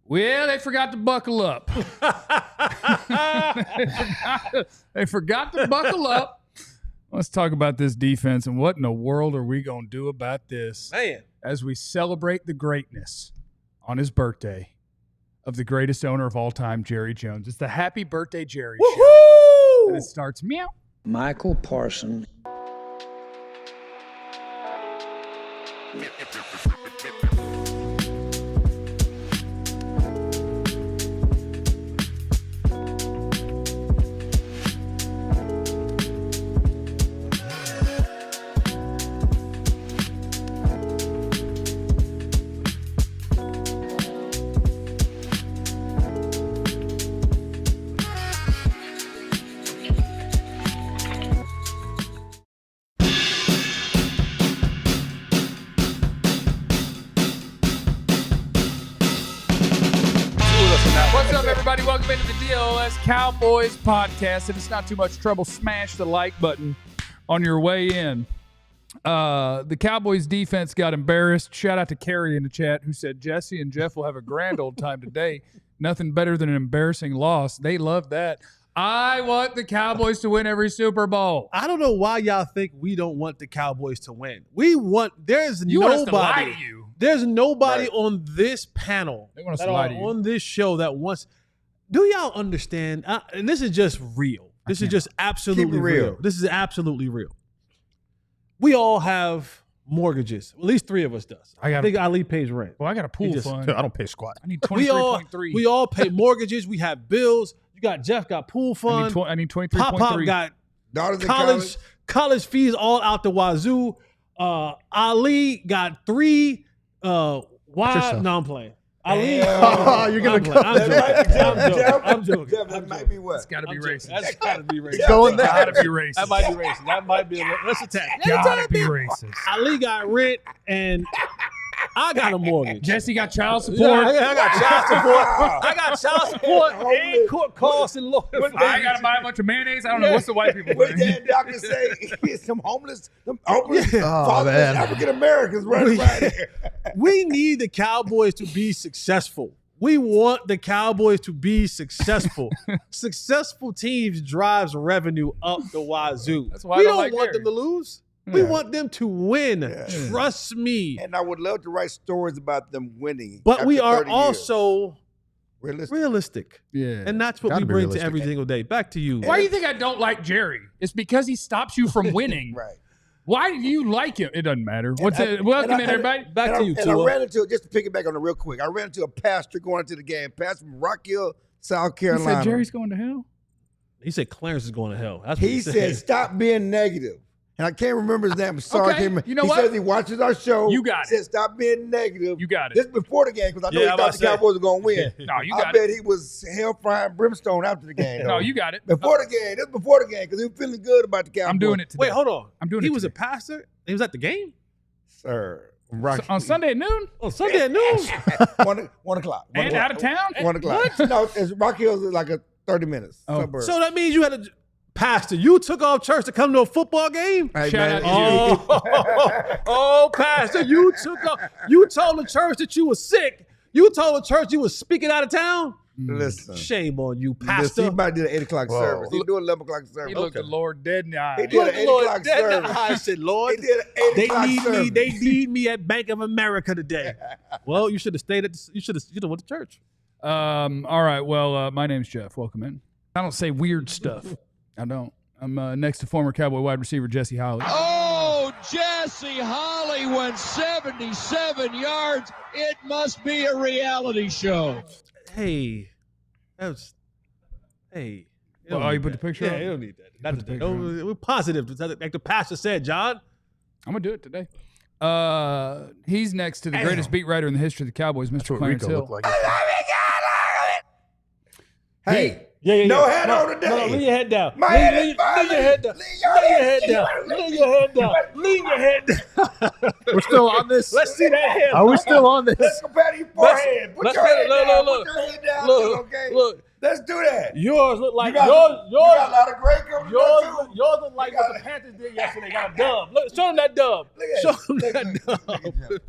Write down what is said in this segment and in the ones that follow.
Well, they forgot to buckle up. They forgot to buckle up. Let's talk about this defense and what in the world are we going to do about this as we celebrate the greatness on his birthday of the greatest owner of all time, Jerry Jones. It's the Happy Birthday Jerry show. And it starts meow. Michael Parsons. What's up, everybody? Welcome into the DLLS Cowboys podcast. If it's not too much trouble, smash the like button on your way in. The Cowboys defense got embarrassed. Shout out to Carrie in the chat who said Jesse and Jeff will have a grand old time today. Nothing better than an embarrassing loss. They love that. I want the Cowboys to win every Super Bowl. I don't know why y'all think we don't want the Cowboys to win. We want. There's You nobody. want us to lie to you. There's nobody on this panel They want us that to lie are to you. on this show that wants. Do y'all understand? And this is just real. This is just absolutely real. This is absolutely real. We all have mortgages. At least three of us does. I think Ali pays rent. Well, I got a pool fund. I don't pay squat. I need We all 23.3. pay mortgages. We have bills. You got Jeff got pool fund. I need 23.3. Pop got Daughters in college fees all out the wazoo. Ali got 3 why? yourself. No, I'm playing. Ali, You're gonna go. I'm joking. Jeff, that might be what? It's got to be racist. That's gotta be racist. Going there. Got to be racist. That might be racist. That might be. Let's attack. Got to be racist. Ali got rent and I got a mortgage. Jesse got child Yeah, support. I got child support. I got child support and court costs and lawyer fees. I got to buy a bunch of mayonnaise. I don't know. What's the white people What doing? did that doctor say? Some homeless Oh, fatherless man. African Americans running right here. We need the Cowboys to be successful. We want the Cowboys to be successful. Successful teams drives revenue up the wazoo. That's why I we don't don't like want Jerry. them to lose. We want them to win. Trust me. And I would love to write stories about them winning. But we after are 30 years. also realistic. realistic. Yeah. And that's what Gotta we be bring to realistic. every single day. Back to you. Why do you think I don't like Jerry? It's because he stops you from winning. Right. Why do you like him? It doesn't matter. What's And I- it? Welcome and I- in, everybody. Back to you, And I Tua. ran into, just to piggyback on it real quick, I ran into a pastor going into the game, pastor from Rock Hill, South He Carolina. said Jerry's going to hell. He said Clarence is going to hell. That's what He said, stop being negative. And I can't remember his name. I'm sorry. Okay, I can't remember. you know he what? says he watches our show. You got He said, stop being negative. You got it. This before the game, because I know Yeah, he I'm thought about the to say. Cowboys were going to win. No, you I got bet it. he was hellfire and brimstone after the game. No, though. you got it. Before the game. This before the game, because he was feeling good about the Cowboys. I'm doing it today. Wait, hold on. I'm doing he it was a today. pastor? He was at the game? Sir. On Sunday at noon On Sunday at noon? 1 o'clock. and out of town. 1 o'clock. No, it's Rock Hill's like a 30 minutes. Oh. Suburb. So that means you had a pastor. You took off church to come to a football game? Hey, Shout man, out to Oh, pastor, you took off. You told the church that you were sick. You told the church you was speaking out of town? Listen. Shame on you, Listen, pastor. he might do the 8 o'clock Whoa. service. He do 11 o'clock service. He looked the Lord dead in the eye. He did an 8 o'clock Dead in service. the eye. I said, Lord, He did an 8 they o'clock need service. me. They need me at Bank of America today. Well, you should have stayed at. You should have went to church. All right. Well, my name's Jeff. Welcome in. I don't say weird stuff. I don't. I'm next to former Cowboy wide receiver Jesse Holly. Oh, Jesse Holly went 77 yards. It must be a reality show. Hey, that was. Hey. Oh, you put the picture Yeah, up? you don't need that. Put That's the picture on. we're positive. Like the pastor said, John. I'm gonna do it today. He's next to the greatest beat writer in the history of the Cowboys, Mr. That's what Clarence Rico Hill. looked like. Hey, Yeah. No hat on today. No, lean your head down. My lean, head is lean, fine. lean your head down. Lean your Lean your head. head down. Lean your head down. Lean your head down. We're still on this. Let's see that head. Are we still on let's this? compare your forehead. Put let's your head look, down. look, Put your head down. Look, okay? look. Let's do that. Yours look like You got a lot of great coming Yours too. look like what the Panthers did yesterday. Got a dub. Look, show them that dub. Look Show at them it. that Look at dub. it.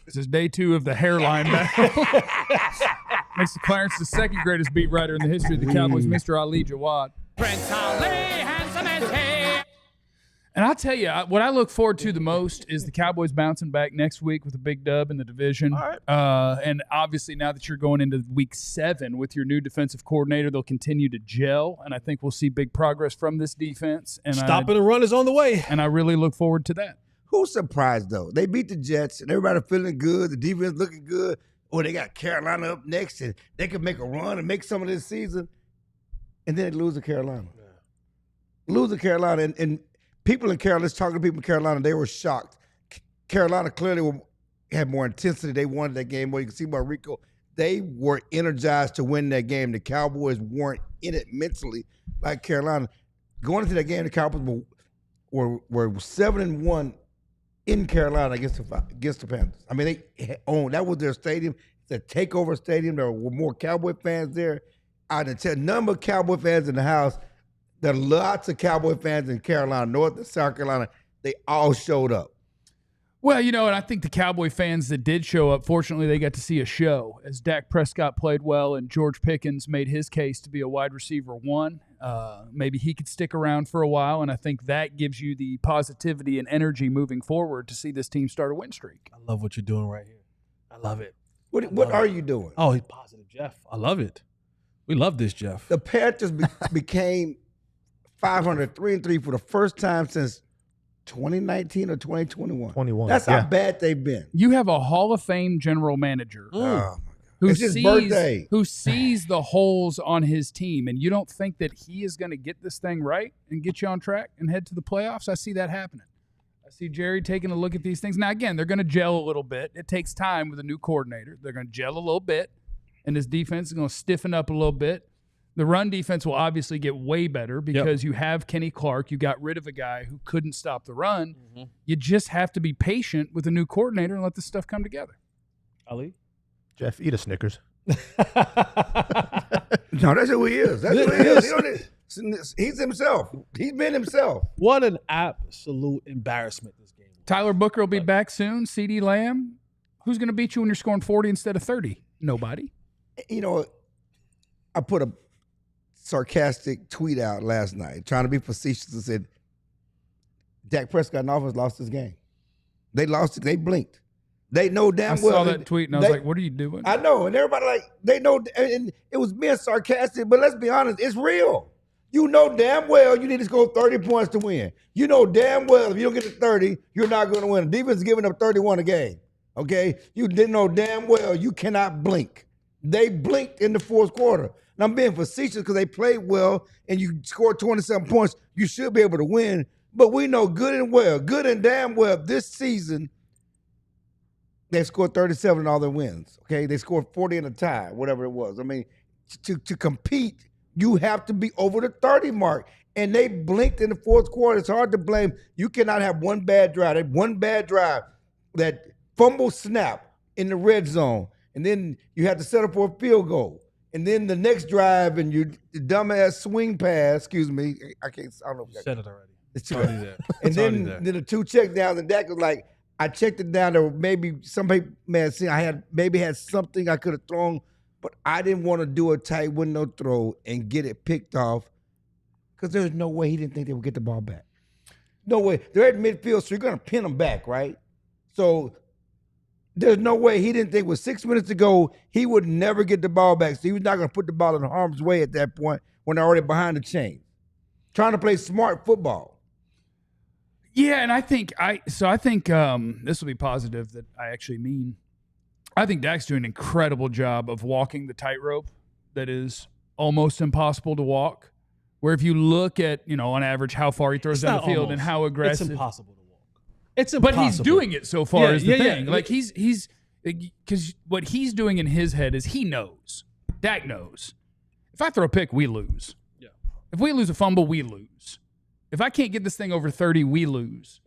This is day 2 of the hairline battle. Makes Clarence the second greatest beat writer in the history of the Cowboys, Mr. Ali Jawad. And I'll tell you, what I look forward to the most is the Cowboys bouncing back next week with a big dub in the division. All right. And obviously, now that you're going into week 7 with your new defensive coordinator, they'll continue to gel. And I think we'll see big progress from this defense. And Stopping the run is on the way. And I really look forward to that. Who's surprised, though? They beat the Jets, and everybody feeling good. The defense looking good. Oh, they got Carolina up next, and they could make a run and make some of this season. And then they lose to Carolina. Yeah. Lose to Carolina, and people in Carolina, talking to people in Carolina, they were shocked. Carolina clearly had more intensity. They wanted that game. Well, you can see by Rico, they were energized to win that game. The Cowboys weren't in it mentally like Carolina. Going into that game, the Cowboys were 7-1 in Carolina against the Panthers. I mean, they owned. That was their stadium. It's a takeover stadium. There were more Cowboy fans there. I didn't tell number of Cowboy fans in the house. There are lots of Cowboy fans in Carolina, North and South Carolina. They all showed up. Well, and I think the Cowboy fans that did show up, fortunately, they got to see a show as Dak Prescott played well and George Pickens made his case to be a wide receiver 1. Maybe he could stick around for a while, and I think that gives you the positivity and energy moving forward to see this team start a win streak. I love what you're doing right here. I love it. What are you doing? Oh, he's positive, Jeff. I love it. We love this, Jeff. The Panthers became 500, 3-3 for the first time since 2019 or 2021. 21. That's how bad they've been. You have a Hall of Fame general manager who It's his birthday. who sees the holes on his team, and you don't think that he is going to get this thing right and get you on track and head to the playoffs? I see that happening. I see Jerry taking a look at these things. Now, again, they're going to gel a little bit. It takes time with a new coordinator. They're going to gel a little bit, and this defense is going to stiffen up a little bit. The run defense will obviously get way better because you have Kenny Clark. You got rid of a guy who couldn't stop the run. Mm-hmm. You just have to be patient with a new coordinator and let this stuff come together. Ali? Jeff, eat a Snickers. No, that's who he is. That's who he is. He's himself. He's been himself. What an absolute embarrassment this game was. Tyler Booker will be back soon. CeeDee Lamb. Who's going to beat you when you're scoring 40 instead of 30? Nobody. I put a sarcastic tweet out last night, trying to be facetious, and said, Dak Prescott and offense lost this game. They lost it. They blinked. They know damn well. I saw that tweet, and I was like, what are you doing? I know, and everybody they know, and it was being sarcastic, but let's be honest, it's real. You know damn well you need to score 30 points to win. You know damn well if you don't get to 30, you're not going to win. The defense is giving up 31 a game, okay? You didn't know damn well you cannot blink. They blinked in the fourth quarter. And I'm being facetious because they played well and you scored 27 points. You should be able to win. But we know good and damn well this season, they scored 37 in all their wins, okay? They scored 40 in a tie, whatever it was. I mean, to compete, you have to be over the 30 mark. And they blinked in the fourth quarter. It's hard to blame. You cannot have one bad drive. That fumble snap in the red zone. And then you have to set up for a field goal. And then the next drive and your dumbass swing pass, I don't know. You said it already. It's already there. And then the 2 check downs, and Dak was like, I checked it down. There were maybe somebody may have seen I had something I could have thrown, but I didn't want to do a tight window throw and get it picked off because there's no way he didn't think they would get the ball back. No way. They're at midfield, so you're going to pin them back, right? So there's no way he didn't think with 6 minutes to go, he would never get the ball back. So he was not going to put the ball in harm's way at that point when they're already behind the chain. Trying to play smart football. Yeah, and I think this will be positive that I actually mean. I think Dak's doing an incredible job of walking the tightrope that is almost impossible to walk. Where if you look at, on average, how far he throws down the field almost. And how aggressive. It's impossible to walk. It's impossible. But he's doing it so far is the thing. Yeah. Like he's because what he's doing in his head is he knows. Dak knows. If I throw a pick, we lose. Yeah. If we lose a fumble, we lose. If I can't get this thing over 30, we lose.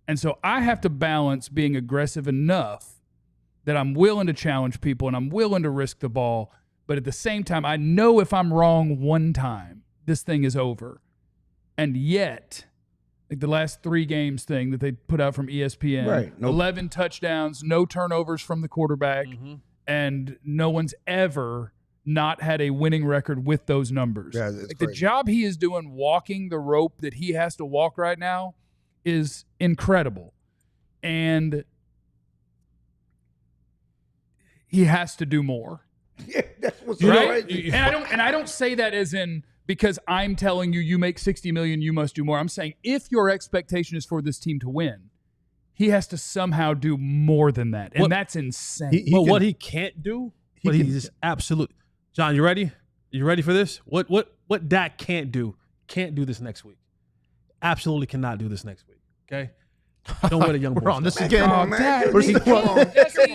And so I have to balance being aggressive enough that I'm willing to challenge people and I'm willing to risk the ball. But at the same time, I know if I'm wrong one time, this thing is over. And yet, like the last 3 games thing that they put out from ESPN, right. 11 touchdowns, no turnovers from the quarterback, and no one's ever not had a winning record with those numbers. Yeah, like the job he is doing walking the rope that he has to walk right now is incredible. And he has to do more. Yeah, that's what's right. crazy. And I don't say that as in because I'm telling you make $60 million, you must do more. I'm saying if your expectation is for this team to win, he has to somehow do more than that. And that's insane. What he can't do, but he's just absolute. John, you ready? You ready for this? What Dak can't do this next week. Absolutely cannot do this next week. Okay? Don't wear the young boys. We're on this again. Come on, man. Dak, Jesse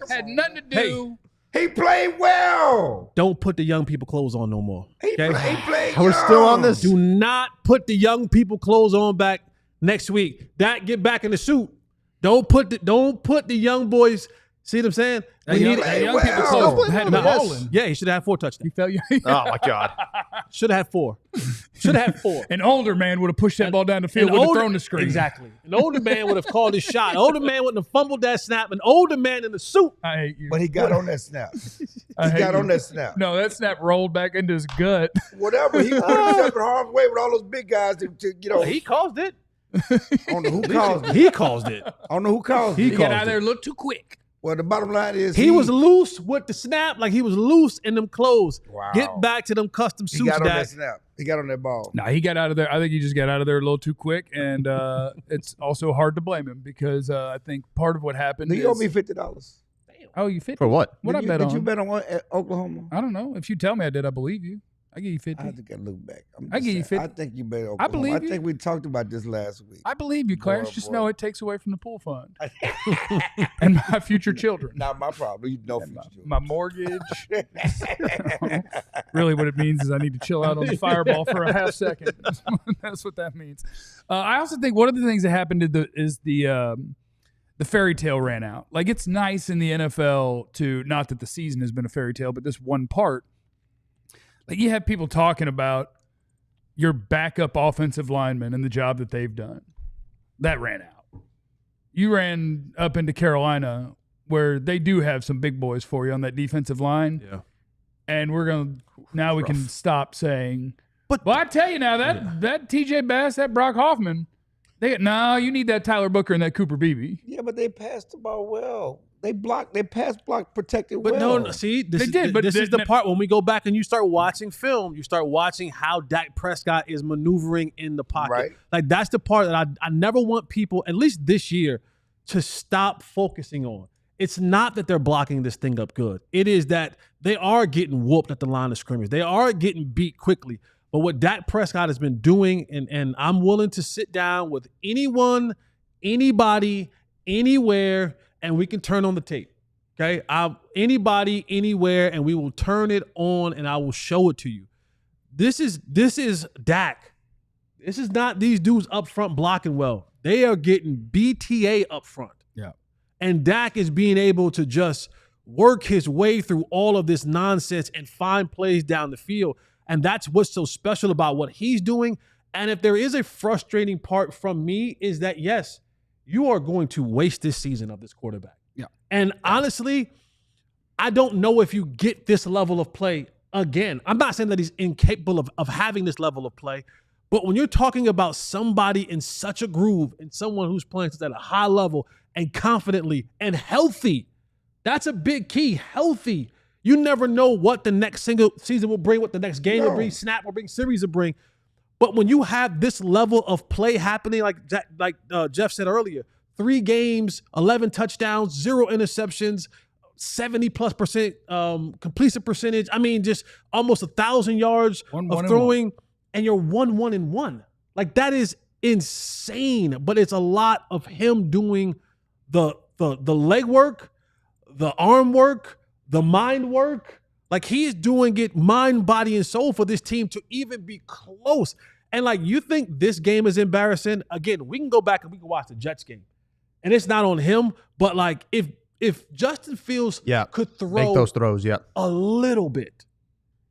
had nothing to do. He played well. Don't put the young people clothes on no more. He played We're still on this. Do not put the young people clothes on back next week. Dak, get back in the suit. Don't put the young boys. See what I'm saying? Young people close had him balling. Yeah, he should have had 4 touchdowns. He felt Oh my God. Should have had 4. Should have had 4. An older man would have pushed that ball down the field, would have thrown the screen. Exactly. An older man would have called his shot. An older man wouldn't have fumbled that snap. An older man in the suit. I hate you. But he got on that snap. He got on that snap. No, that snap rolled back into his gut. Whatever. He put himself in harm's way with all those big guys to He caused it. I don't know who caused it. He caused it. I don't know who caused it. He got out of there a little too quick. Well, the bottom line is He was loose with the snap, like he was loose in them clothes. Wow. Get back to them custom He suits, got on Dak. that snap. He got on that ball. No, he got out of there. I think he just got out of there a little too quick, and it's also hard to blame him because I think part of what happened You owe me $50. Oh, you fit For what? What I bet on? Did you bet on what, at Oklahoma? I don't know. If you tell me I did, I believe you. I give you 50. I think I look back. I give you 50. I think you bet Oklahoma. I believe you. I think we talked about this last week. I believe you, Clarence. Boy, Just boy. know it takes away from the pool fund and my future children. Not my problem. You know future. My mortgage. Really, what it means is I need to chill out on the fireball for a half second. That's what that means. I also think one of the things that happened is the fairy tale ran out. Like, it's nice in the NFL to, not that the season has been a fairy tale, but this one part. Like, you have people talking about your backup offensive linemen and the job that they've done. That ran out. You ran up into Carolina where they do have some big boys for you on that defensive line. Yeah. And we can stop saying, well, I tell you now, that TJ Bass, that Brock Hoffman, you need that Tyler Booker and that Cooper Beebe. Yeah, but they passed the ball well. They pass block protected But well. no, see, this did, but this is the part when we go back and you start watching film, you start watching how Dak Prescott is maneuvering in the pocket. Right. Like, that's the part that I never want people, at least this year, to stop focusing on. It's not that they're blocking this thing up good. It is that they are getting whooped at the line of scrimmage. They are getting beat quickly. But what Dak Prescott has been doing, and I'm willing to sit down with anyone, anybody, anywhere, and we can turn on the tape. Okay? Anybody, anywhere, and we will turn it on and I will show it to you. This is Dak. This is not these dudes up front blocking well. They are getting BTA up front. Yeah. And Dak is being able to just work his way through all of this nonsense and find plays down the field. And that's what's so special about what he's doing. And if there is a frustrating part from me is that, yes, you are going to waste this season of this quarterback. Yeah. And honestly, I don't know if you get this level of play again. I'm not saying that he's incapable of having this level of play, but when you're talking about somebody in such a groove and someone who's playing at a high level and confidently and healthy, that's a big key, healthy. You never know what the next single season will bring, what the next game will bring, snap will bring, series will bring. But when you have this level of play happening, like Jeff said earlier, 3 games, 11 touchdowns, 0 interceptions, 70+% completion percentage. I mean, just almost 1,000 yards of throwing, and you're 1-1-1. Like, that is insane. But it's a lot of him doing the leg work, the arm work, the mind work. Like, he is doing it mind, body, and soul for this team to even be close. And, like, you think this game is embarrassing? Again, we can go back and we can watch the Jets game. And it's not on him, but, like, if Justin Fields could throw make those throws, a little bit,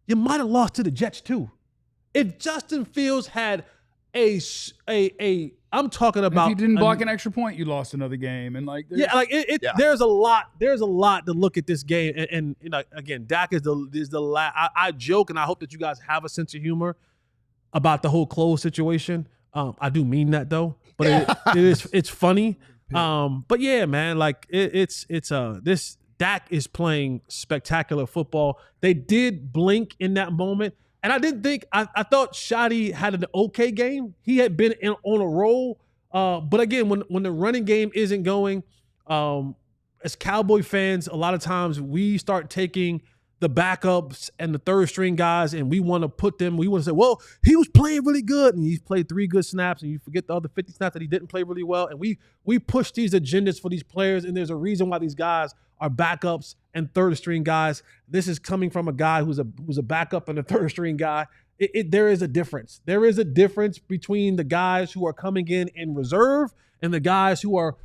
you might have lost to the Jets too. If Justin Fields had a I'm talking about. If you didn't block an extra point, you lost another game. And like, there's a lot to look at this game. And you know, again, Dak is the last. I joke, and I hope that you guys have a sense of humor about the whole close situation. I do mean that though, but it's funny. But yeah, man, like this Dak is playing spectacular football. They did blink in that moment. And I didn't think I thought Shotty had an okay game. He had been on a roll. But again, when the running game isn't going, as Cowboy fans, a lot of times we start taking the backups and the third string guys and we want to put them, we want to say, well, he was playing really good and he's played 3 good snaps and you forget the other 50 snaps that he didn't play really well. And we push these agendas for these players, and there's a reason why these guys are backups and third string guys. This is coming from a guy who's a backup and a third string guy. There is a difference. There is a difference between the guys who are coming in reserve and the guys who are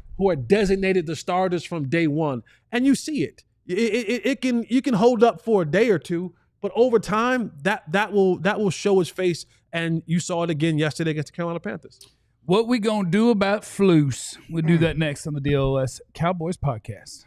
designated the starters from day one. And you see it. You can hold up for a day or two, but over time that will show its face. And you saw it again yesterday against the Carolina Panthers. What we gonna do about Flus? We'll do that next on the DLLS Cowboys podcast.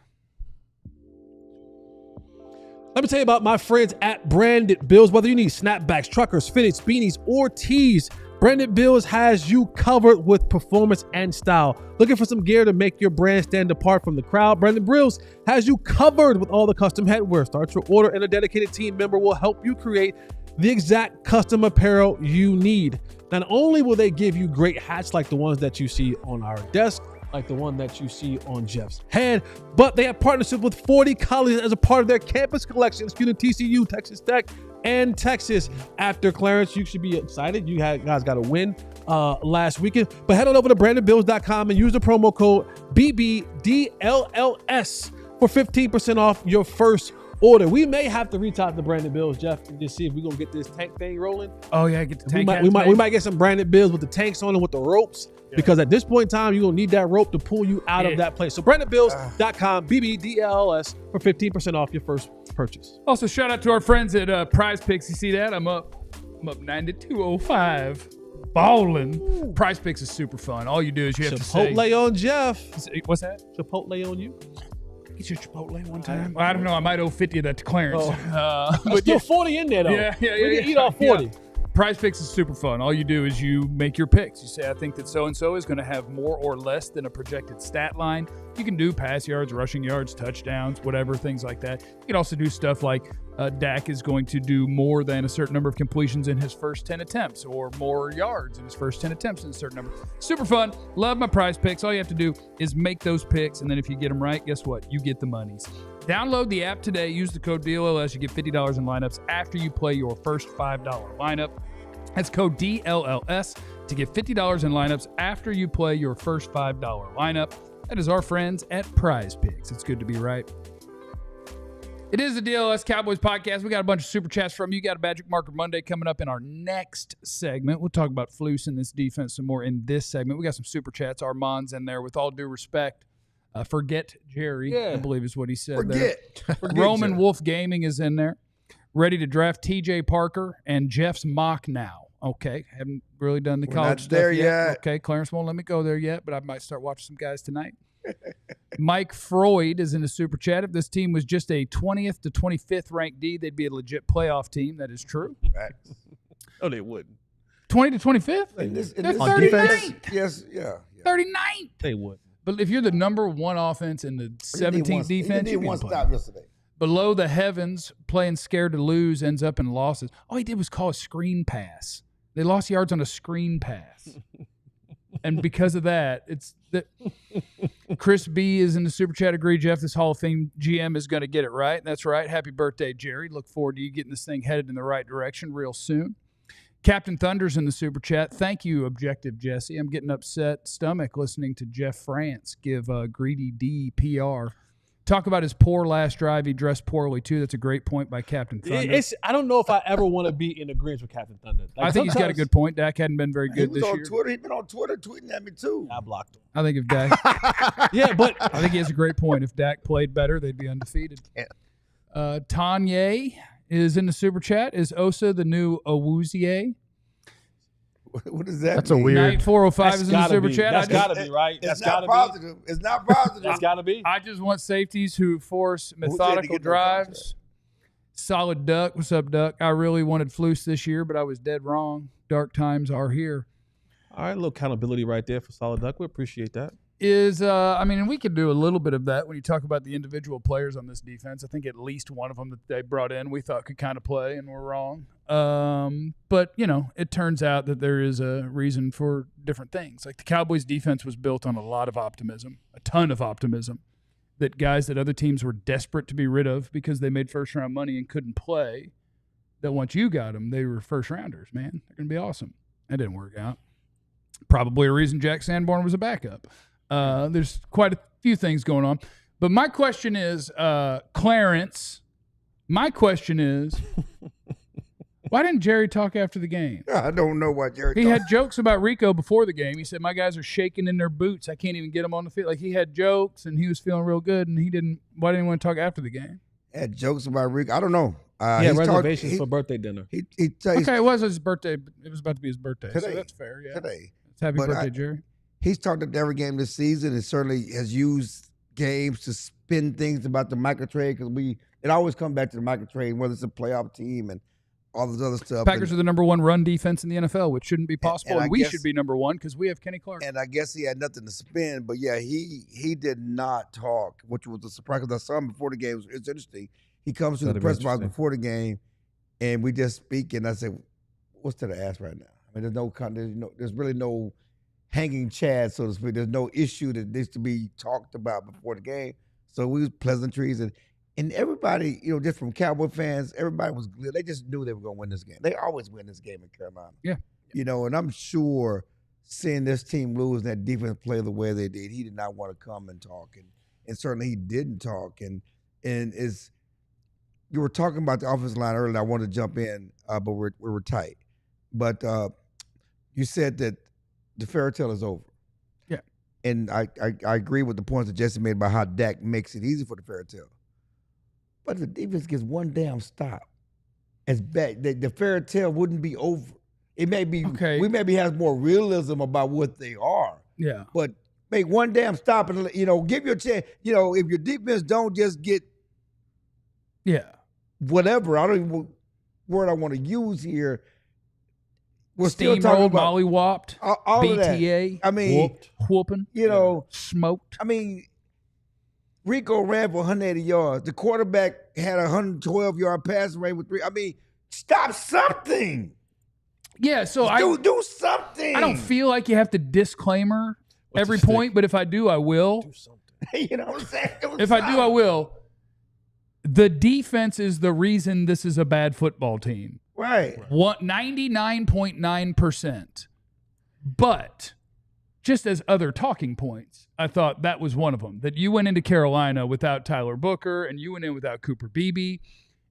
Let me tell you about my friends at Branded Bills. Whether you need snapbacks, truckers, fitteds, beanies, or tees, Branded Bills has you covered with performance and style. Looking for some gear to make your brand stand apart from the crowd? Branded Bills has you covered with all the custom headwear. Start your order and a dedicated team member will help you create the exact custom apparel you need. Not only will they give you great hats like the ones that you see on our desk, like the one that you see on Jeff's head, but they have partnership with 40 colleges as a part of their campus collection, including TCU, Texas Tech, and Texas. After Clarence, you should be excited. You guys got a win last weekend. But head on over to brandedbills.com and use the promo code BBDLLS for 15% off your first order. We may have to reach out to Branded Bills, Jeff, and just see if we're gonna get this tank thing rolling. Oh yeah, get the tank. We might get some Branded Bills with the tanks on them with the ropes, because at this point in time, you're gonna need that rope to pull you out of that place. So brandedbills.com, BBDLS for 15% off your first purchase. Also, shout out to our friends at Prize Picks. You see that? I'm up 92.05. Balling. Prize Picks is super fun. All you do is you have to say Chipotle on Jeff. What's that? Chipotle on you. Get your Chipotle one time. I don't know. I might owe 50 of that to Clarence. But still 40 in there though. Yeah. We can eat all 40. Yeah. Prize Picks is super fun. All you do is you make your picks. You say, I think that so-and-so is going to have more or less than a projected stat line. You can do pass yards, rushing yards, touchdowns, whatever, things like that. You can also do stuff like Dak is going to do more than a certain number of completions in his first 10 attempts, or more yards in his first 10 attempts in a certain number. Super fun. Love my Prize Picks. All you have to do is make those picks, and then if you get them right, guess what? You get the monies. Download the app today. Use the code DLLS. You get $50 in lineups after you play your first $5 lineup. That's code DLLS to get $50 in lineups after you play your first $5 lineup. That is our friends at Prize Picks. It's good to be right. It is the DLLS Cowboys podcast. We got a bunch of super chats from you. Got a Magic Marker Monday coming up in our next segment. We'll talk about Flus and this defense some more in this segment. We got some super chats. Armand's in there. With all due respect, forget Jerry, I believe is what he said. Forget Roman Jerry. Wolf Gaming is in there. Ready to draft TJ Parker and Jeff's mock now. Okay, haven't really done the college stuff there yet. Okay, Clarence won't let me go there yet, but I might start watching some guys tonight. Mike Freud is in the super chat. If this team was just a 20th to 25th ranked D, they'd be a legit playoff team. That is true. Facts. Oh, they wouldn't. 20 to 25th? They're 39th. Yes, yeah. 39th. They would. But if you're the number one offense in the 17th defense, he you did one can stop yesterday. below the heavens, playing scared to lose, ends up in losses. All he did was call a screen pass. They lost yards on a screen pass. And because of that, it's that Chris B is in the super chat. Agree, Jeff, this Hall of Fame GM is going to get it right. That's right. Happy birthday, Jerry. Look forward to you getting this thing headed in the right direction real soon. Captain Thunder's in the super chat. Thank you, Objective Jesse. I'm getting upset stomach listening to Jeff France give Greedy D PR. Talk about his poor last drive. He dressed poorly, too. That's a great point by Captain Thunder. I don't know if I ever want to be in agreement with Captain Thunder. I think he's got a good point. Dak hadn't been very good this year. He's been on Twitter tweeting at me, too. I blocked him. I think if Dak... Yeah, but... I think he has a great point. If Dak played better, they'd be undefeated. Tanya is in the super chat. Is Osa the new Awuzie? What does that That's mean? a weird. Night 405 That's is in the gotta super be. chat. That's gotta be, right? It's That's not gotta positive. It's not positive. That's gotta be. I just want safeties who force said to methodical get no drives. Solid Duck. What's up, Duck? I really wanted Flus this year, but I was dead wrong. Dark times are here. All right, a little accountability right there for Solid Duck. We appreciate that. I mean, and we could do a little bit of that when you talk about the individual players on this defense. I think at least one of them that they brought in we thought could kind of play, and we're wrong. But, it turns out that there is a reason for different things. Like the Cowboys defense was built on a lot of optimism, a ton of optimism, that guys that other teams were desperate to be rid of because they made first-round money and couldn't play, that once you got them, they were first-rounders, man. They're going to be awesome. That didn't work out. Probably a reason Jack Sanborn was a backup. There's quite a few things going on. But my question is, Clarence, why didn't Jerry talk after the game? I don't know what Jerry He had jokes about Rico before the game. He said, my guys are shaking in their boots. I can't even get them on the field. Like, he had jokes, and he was feeling real good, and why didn't he want to talk after the game? Had jokes about Rico. I don't know. Yeah, reservations for birthday dinner. Okay, it was his birthday. It was about to be his birthday, Today. so that's fair. Yeah, Today. Happy birthday, Jerry. He's talked up every game this season and certainly has used games to spin things about the Michael trade because it always comes back to the Michael trade, whether it's a playoff team and all this other stuff. Packers are the number one run defense in the NFL, which shouldn't be possible, and we guess, should be number one because we have Kenny Clark. And I guess he had nothing to spin, but yeah, he did not talk, which was a surprise because I saw him before the game. It's interesting. He comes to the press box before the game, and we just speak, and I said, "What's to the ask right now?" I mean, there's really no hanging chad, so to speak. There's no issue that needs to be talked about before the game. So we was pleasantries, and everybody, just from Cowboy fans, everybody was glad. They just knew they were going to win this game. They always win this game in Carolina. Yeah. And I'm sure seeing this team lose and that defense play the way they did, he did not want to come and talk, and certainly he didn't talk. And as you were talking about the offensive line earlier, I wanted to jump in, but we were tight. But you said that the fairy tale is over. Yeah. And I agree with the points that Jesse made about how Dak makes it easy for the fairy tale. But if the defense gets one damn stop, as bad, the fairy tale wouldn't be over. It may be, we maybe have more realism about what they are. Yeah. But make one damn stop and, give your chance. If your defense don't just get whatever, I don't even know what word I want to use here. We're still talking about mollywopped, all BTA. Of that. I mean, whooping, smoked. I mean, Rico ran for 180 yards. The quarterback had a 112-yard passing rate with 3. I mean, stop something. Yeah, so do something. I don't feel like you have to disclaimer every point, but if I do, I will. Do something. You know what I'm saying? If I do, I will. The defense is the reason this is a bad football team. Right. 99.9%. But just as other talking points, I thought that was one of them. That you went into Carolina without Tyler Booker and you went in without Cooper Beebe,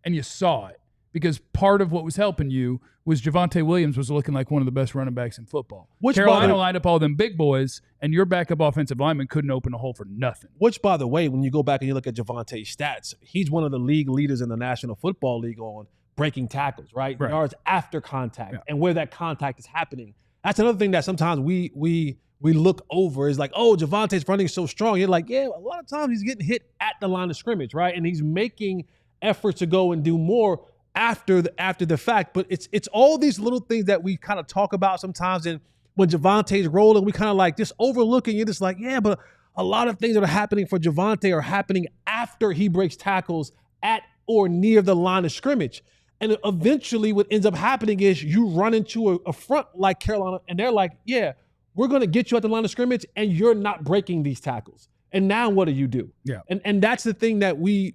and you saw it. Because part of what was helping you was Javonte Williams was looking like one of the best running backs in football. Carolina lined up all them big boys, and your backup offensive lineman couldn't open a hole for nothing. Which, by the way, when you go back and you look at Javonte's stats, he's one of the league leaders in the National Football League on breaking tackles, right? Yards after contact and where that contact is happening. That's another thing that sometimes we look over is like, oh, Javonte's running so strong. You're like, yeah, a lot of times he's getting hit at the line of scrimmage, right? And he's making efforts to go and do more after the fact. But it's all these little things that we kind of talk about sometimes. And when Javonte's rolling, we kind of like just overlooking it. It's like, yeah, but a lot of things that are happening for Javonte are happening after he breaks tackles at or near the line of scrimmage. And eventually what ends up happening is you run into a front like Carolina, and they're like, yeah, we're going to get you at the line of scrimmage, and you're not breaking these tackles. And now what do you do? Yeah. And that's the thing that we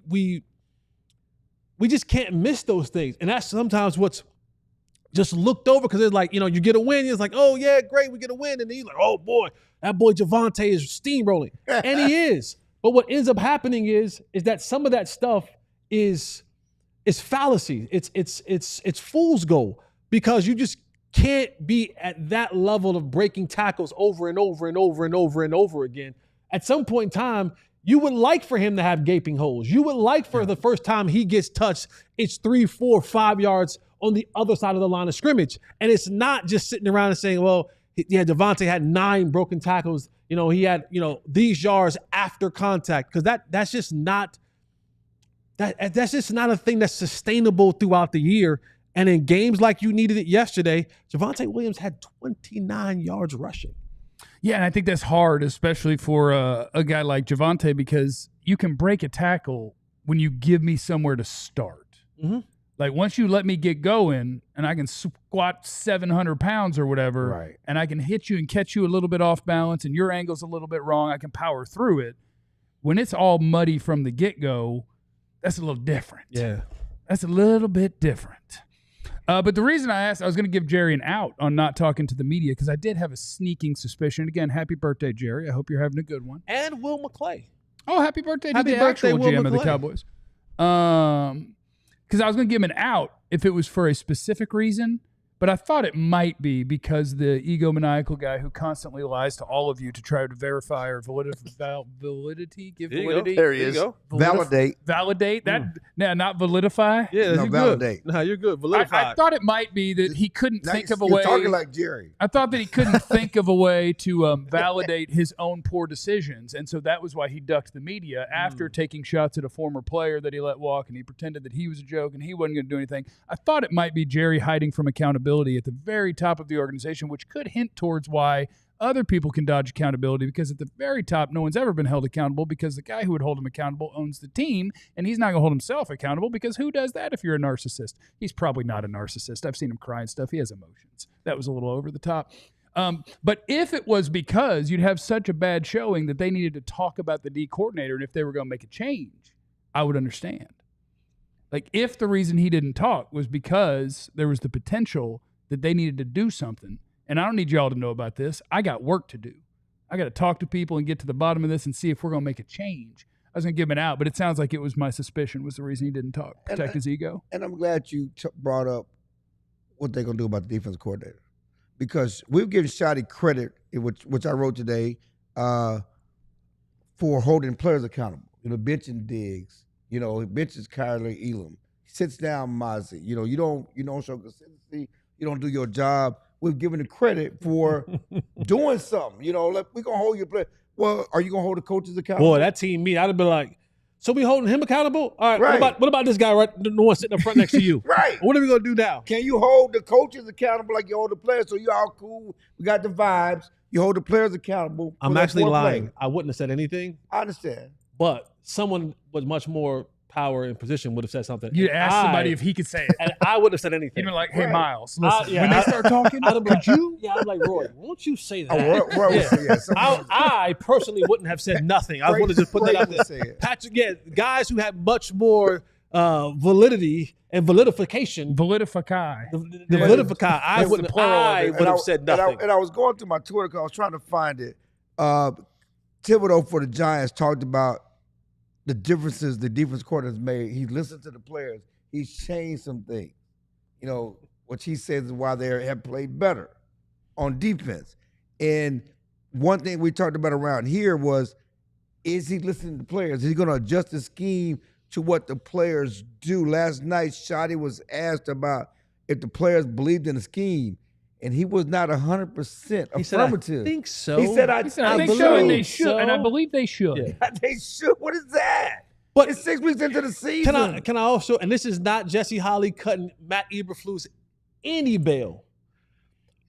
just can't miss those things. And that's sometimes what's just looked over because it's like, you get a win. It's like, oh, yeah, great, we get a win. And then you're like, oh, boy, that boy Javonte is steamrolling. And he is. But what ends up happening is that some of that stuff is fallacy. It's fool's gold because you just can't be at that level of breaking tackles over and over and over and over and over again. At some point in time, you would like for him to have gaping holes. You would like for the first time he gets touched, it's 3, 4, 5 yards on the other side of the line of scrimmage. And it's not just sitting around and saying, well, yeah, Devontae had 9 broken tackles. He had, these yards after contact. Because that's just not a thing that's sustainable throughout the year. And in games like you needed it yesterday, Javonte Williams had 29 yards rushing. Yeah, and I think that's hard, especially for a guy like Javonte, because you can break a tackle when you give me somewhere to start. Mm-hmm. Like once you let me get going and I can squat 700 pounds or whatever, Right. and I can hit you and catch you a little bit off balance and your angle's a little bit wrong, I can power through it. When it's all muddy from the get-go, that's a little different. Yeah. That's a little bit different. But the reason I asked, I was going to give Jerry an out on not talking to the media because I did have a sneaking suspicion. Again, happy birthday, Jerry. I hope you're having a good one. And Will McClay. Oh, happy birthday to Happy the birthday, actual Will GM of the McClay. Cowboys. Because I was going to give him an out if it was for a specific reason, but I thought it might be because the egomaniacal guy who constantly lies to all of you to try to verify or validity, give validity. There he is. Validate. That, not validify. Yeah, No, you're validate. good. No, you're good. Validify. I thought it might be that he couldn't Now think you're of a way. talking like Jerry. I thought that he couldn't think of a way to validate his own poor decisions. And so that was why he ducked the media after taking shots at a former player that he let walk, and he pretended that he was a joke and he wasn't going to do anything. I thought it might be Jerry hiding from accountability at the very top of the organization, which could hint towards why other people can dodge accountability, because at the very top, no one's ever been held accountable because the guy who would hold him accountable owns the team, and he's not going to hold himself accountable because who does that if you're a narcissist? He's probably not a narcissist. I've seen him cry and stuff. He has emotions. That was a little over the top. But if it was because you'd have such a bad showing that they needed to talk about the D coordinator and if they were going to make a change, I would understand. Like if the reason he didn't talk was because there was the potential that they needed to do something, and I don't need y'all to know about this. I got work to do. I got to talk to people and get to the bottom of this and see if we're going to make a change. I was going to give him an out, but it sounds like it was my suspicion was the reason he didn't talk. Protect his ego. And I'm glad you brought up what they're going to do about the defense coordinator, because we've given Shotty credit, which I wrote today, for holding players accountable. Benching Diggs. Benches Kyler Elam. Sits down Mozzie. You don't show consistency. You don't do your job. We've given the credit for doing something. We're going to hold your player. Well, are you going to hold the coaches accountable? Boy, that team meet, I'd have been like, so we holding him accountable? All right, Right. What about this guy the one sitting up front next to you? Right. What are we going to do now? Can you hold the coaches accountable like you hold the players? So you all cool. We got the vibes. You hold the players accountable. I'm actually lying. I wouldn't have said anything, I understand. but someone with much more power and position would have said something. You And asked somebody if he could say it. and I wouldn't have said anything. You'd been like, hey, Right. Miles, listen, yeah, when they start talking, I'd have been could you? Yeah, I'm like, Roy, won't you say that? I personally wouldn't have said nothing. I would have just put that out there. Patrick, guys who have much more validity and validification. Validify. The validify. I would have said nothing. And I was going through my Twitter because I was trying to find it. Thibodeau for the Giants talked about the differences the defense coordinator has made. He listened to the players. He's changed some things. Which he says is why they have played better on defense. And one thing we talked about around here was, is he listening to players? Is he going to adjust the scheme to what the players do? Last night, Shotty was asked about if the players believed in the scheme, and he was not 100% He said, I affirmative. think so. He said, I I think think so. so, and they should, so. and I believe they should. Yeah. They should. What is that? But It's 6 weeks into the season. can I also, and this is not Jesse Holley cutting Matt Eberflus any bail,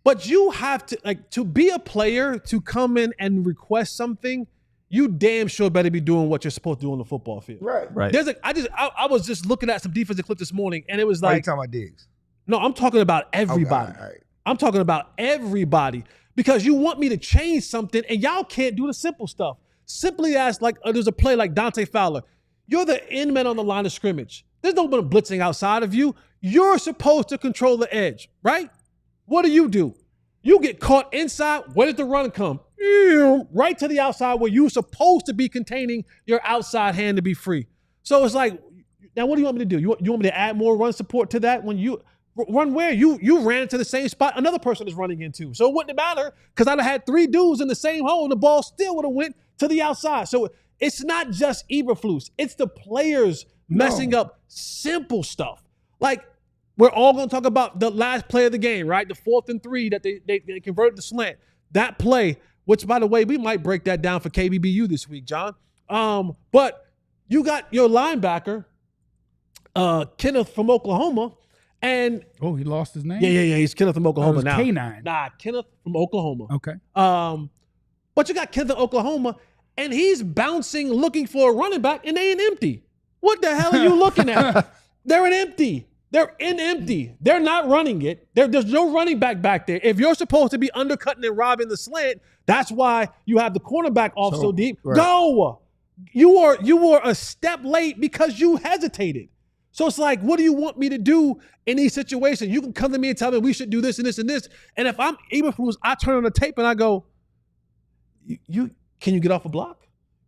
but you have to, to be a player, to come in and request something, you damn sure better be doing what you're supposed to do on the football field. Right. I was just looking at some defensive clip this morning, and it was Are you like, talking about Diggs? no, I'm talking about everybody. Okay, all right. I'm talking about everybody, because you want me to change something and y'all can't do the simple stuff. Simply as there's a play like Dante Fowler. You're the end man on the line of scrimmage. There's no one blitzing outside of you. You're supposed to control the edge, right? What do? You get caught inside. Where did the run come? Right to the outside where you're supposed to be containing your outside hand to be free. So it's like, now what do you want me to do? You want me to add more run support to that when you run where? You ran into the same spot another person is running into. So it wouldn't matter because I'd have had 3 dudes in the same hole and the ball still would have went to the outside. So it's not just Eberflus. It's the players messing up simple stuff. we're all going to talk about the last play of the game, right? The 4th and 3 that they converted to slant. That play, which, by the way, we might break that down for KBBU this week, John. But you got your linebacker, Kenneth from Oklahoma, and he lost his name? Yeah. He's Kenneth from Oklahoma now. K9. Nah, Kenneth from Oklahoma. Okay. But you got Kenneth from Oklahoma, and he's bouncing, looking for a running back, and they ain't empty. What the hell are you looking at? They're in empty. They're not running it. There's no running back there. If you're supposed to be undercutting and robbing the slant, that's why you have the cornerback off so deep. Right. Go. You were a step late because you hesitated. So it's like, what do you want me to do in these situations? You can come to me and tell me we should do this and this and this. And if I'm Eberflus, I turn on the tape and I go, can you get off a block?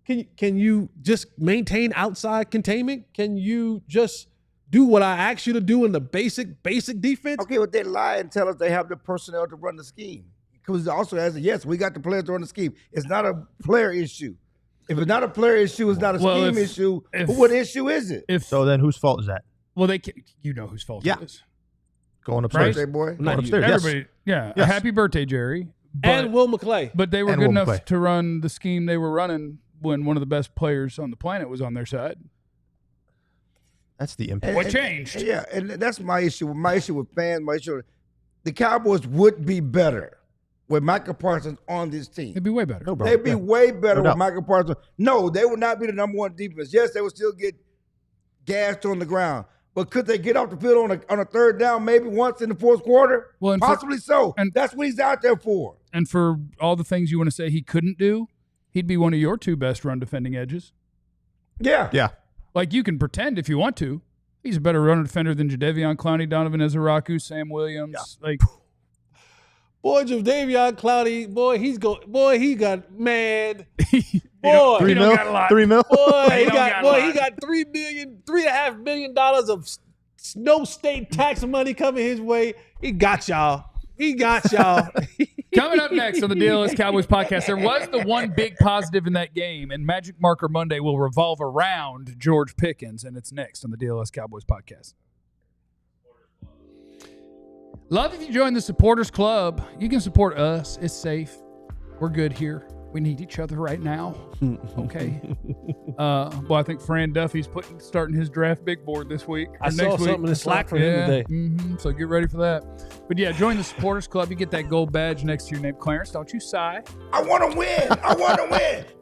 Can you just maintain outside containment? Can you just do what I asked you to do in the basic defense? Okay, but they lie and tell us they have the personnel to run the scheme. Because also as yes, we got the players to run the scheme. It's not a player issue. If it's not a player issue, it's not a scheme issue. What issue is it? So then whose fault is that? Well, you know whose fault it is. Going upstairs. Birthday boy. Going upstairs. Everybody, yes. Happy birthday, Jerry. And Will McClay. But they were good enough to run the scheme they were running when one of the best players on the planet was on their side. That's the impact. What changed? Yeah, and that's my issue. My issue with fans, the Cowboys would be better with Micah Parsons on this team. They'd be way better. No, bro. They'd be way better No with Micah Parsons. No, they would not be the number one defense. Yes, they would still get gassed on the ground. But could they get off the field on a third down maybe once in the fourth quarter? Well, possibly so. And that's what he's out there for. And for all the things you want to say he couldn't do, he'd be one of your 2 best run defending edges. Yeah. Yeah. Like, you can pretend if you want to. He's a better run defender than Jadeveon Clowney, Donovan Ezeraku, Sam Williams. Yeah. Boy, Jadeveon Clowney, he got mad. Boy, $3 million. Got a lot. $3 million. He got $3.5 million of no state tax money coming his way. He got y'all. Coming up next on the DLLS Cowboys podcast, there was the one big positive in that game, and Magic Marker Monday will revolve around George Pickens, and it's next on the DLLS Cowboys podcast. Love if you join the Supporters Club. You can support us. It's safe. We're good here. We need each other right now. Okay. Well, I think Fran Duffy's starting his draft big board this week. I saw something in the Slack for him today. Mm-hmm. So get ready for that. But yeah, join the Supporters Club. You get that gold badge next to your name. Clarence, don't you sigh. I want to win.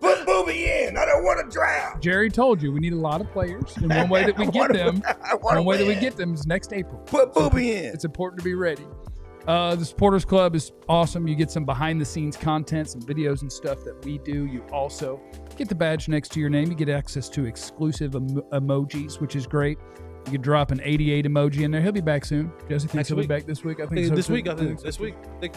Put Booby in. I don't want to drown. Jerry told you we need a lot of players. And one way that we get them is next April. Put Booby in. It's important to be ready. The Supporters Club is awesome. You get some behind-the-scenes content, some videos and stuff that we do. You also get the badge next to your name. You get access to exclusive emojis, which is great. You can drop an 88 emoji in there. He'll be back soon. Jesse thinks he'll be back this week. I think so. This week. I think he's going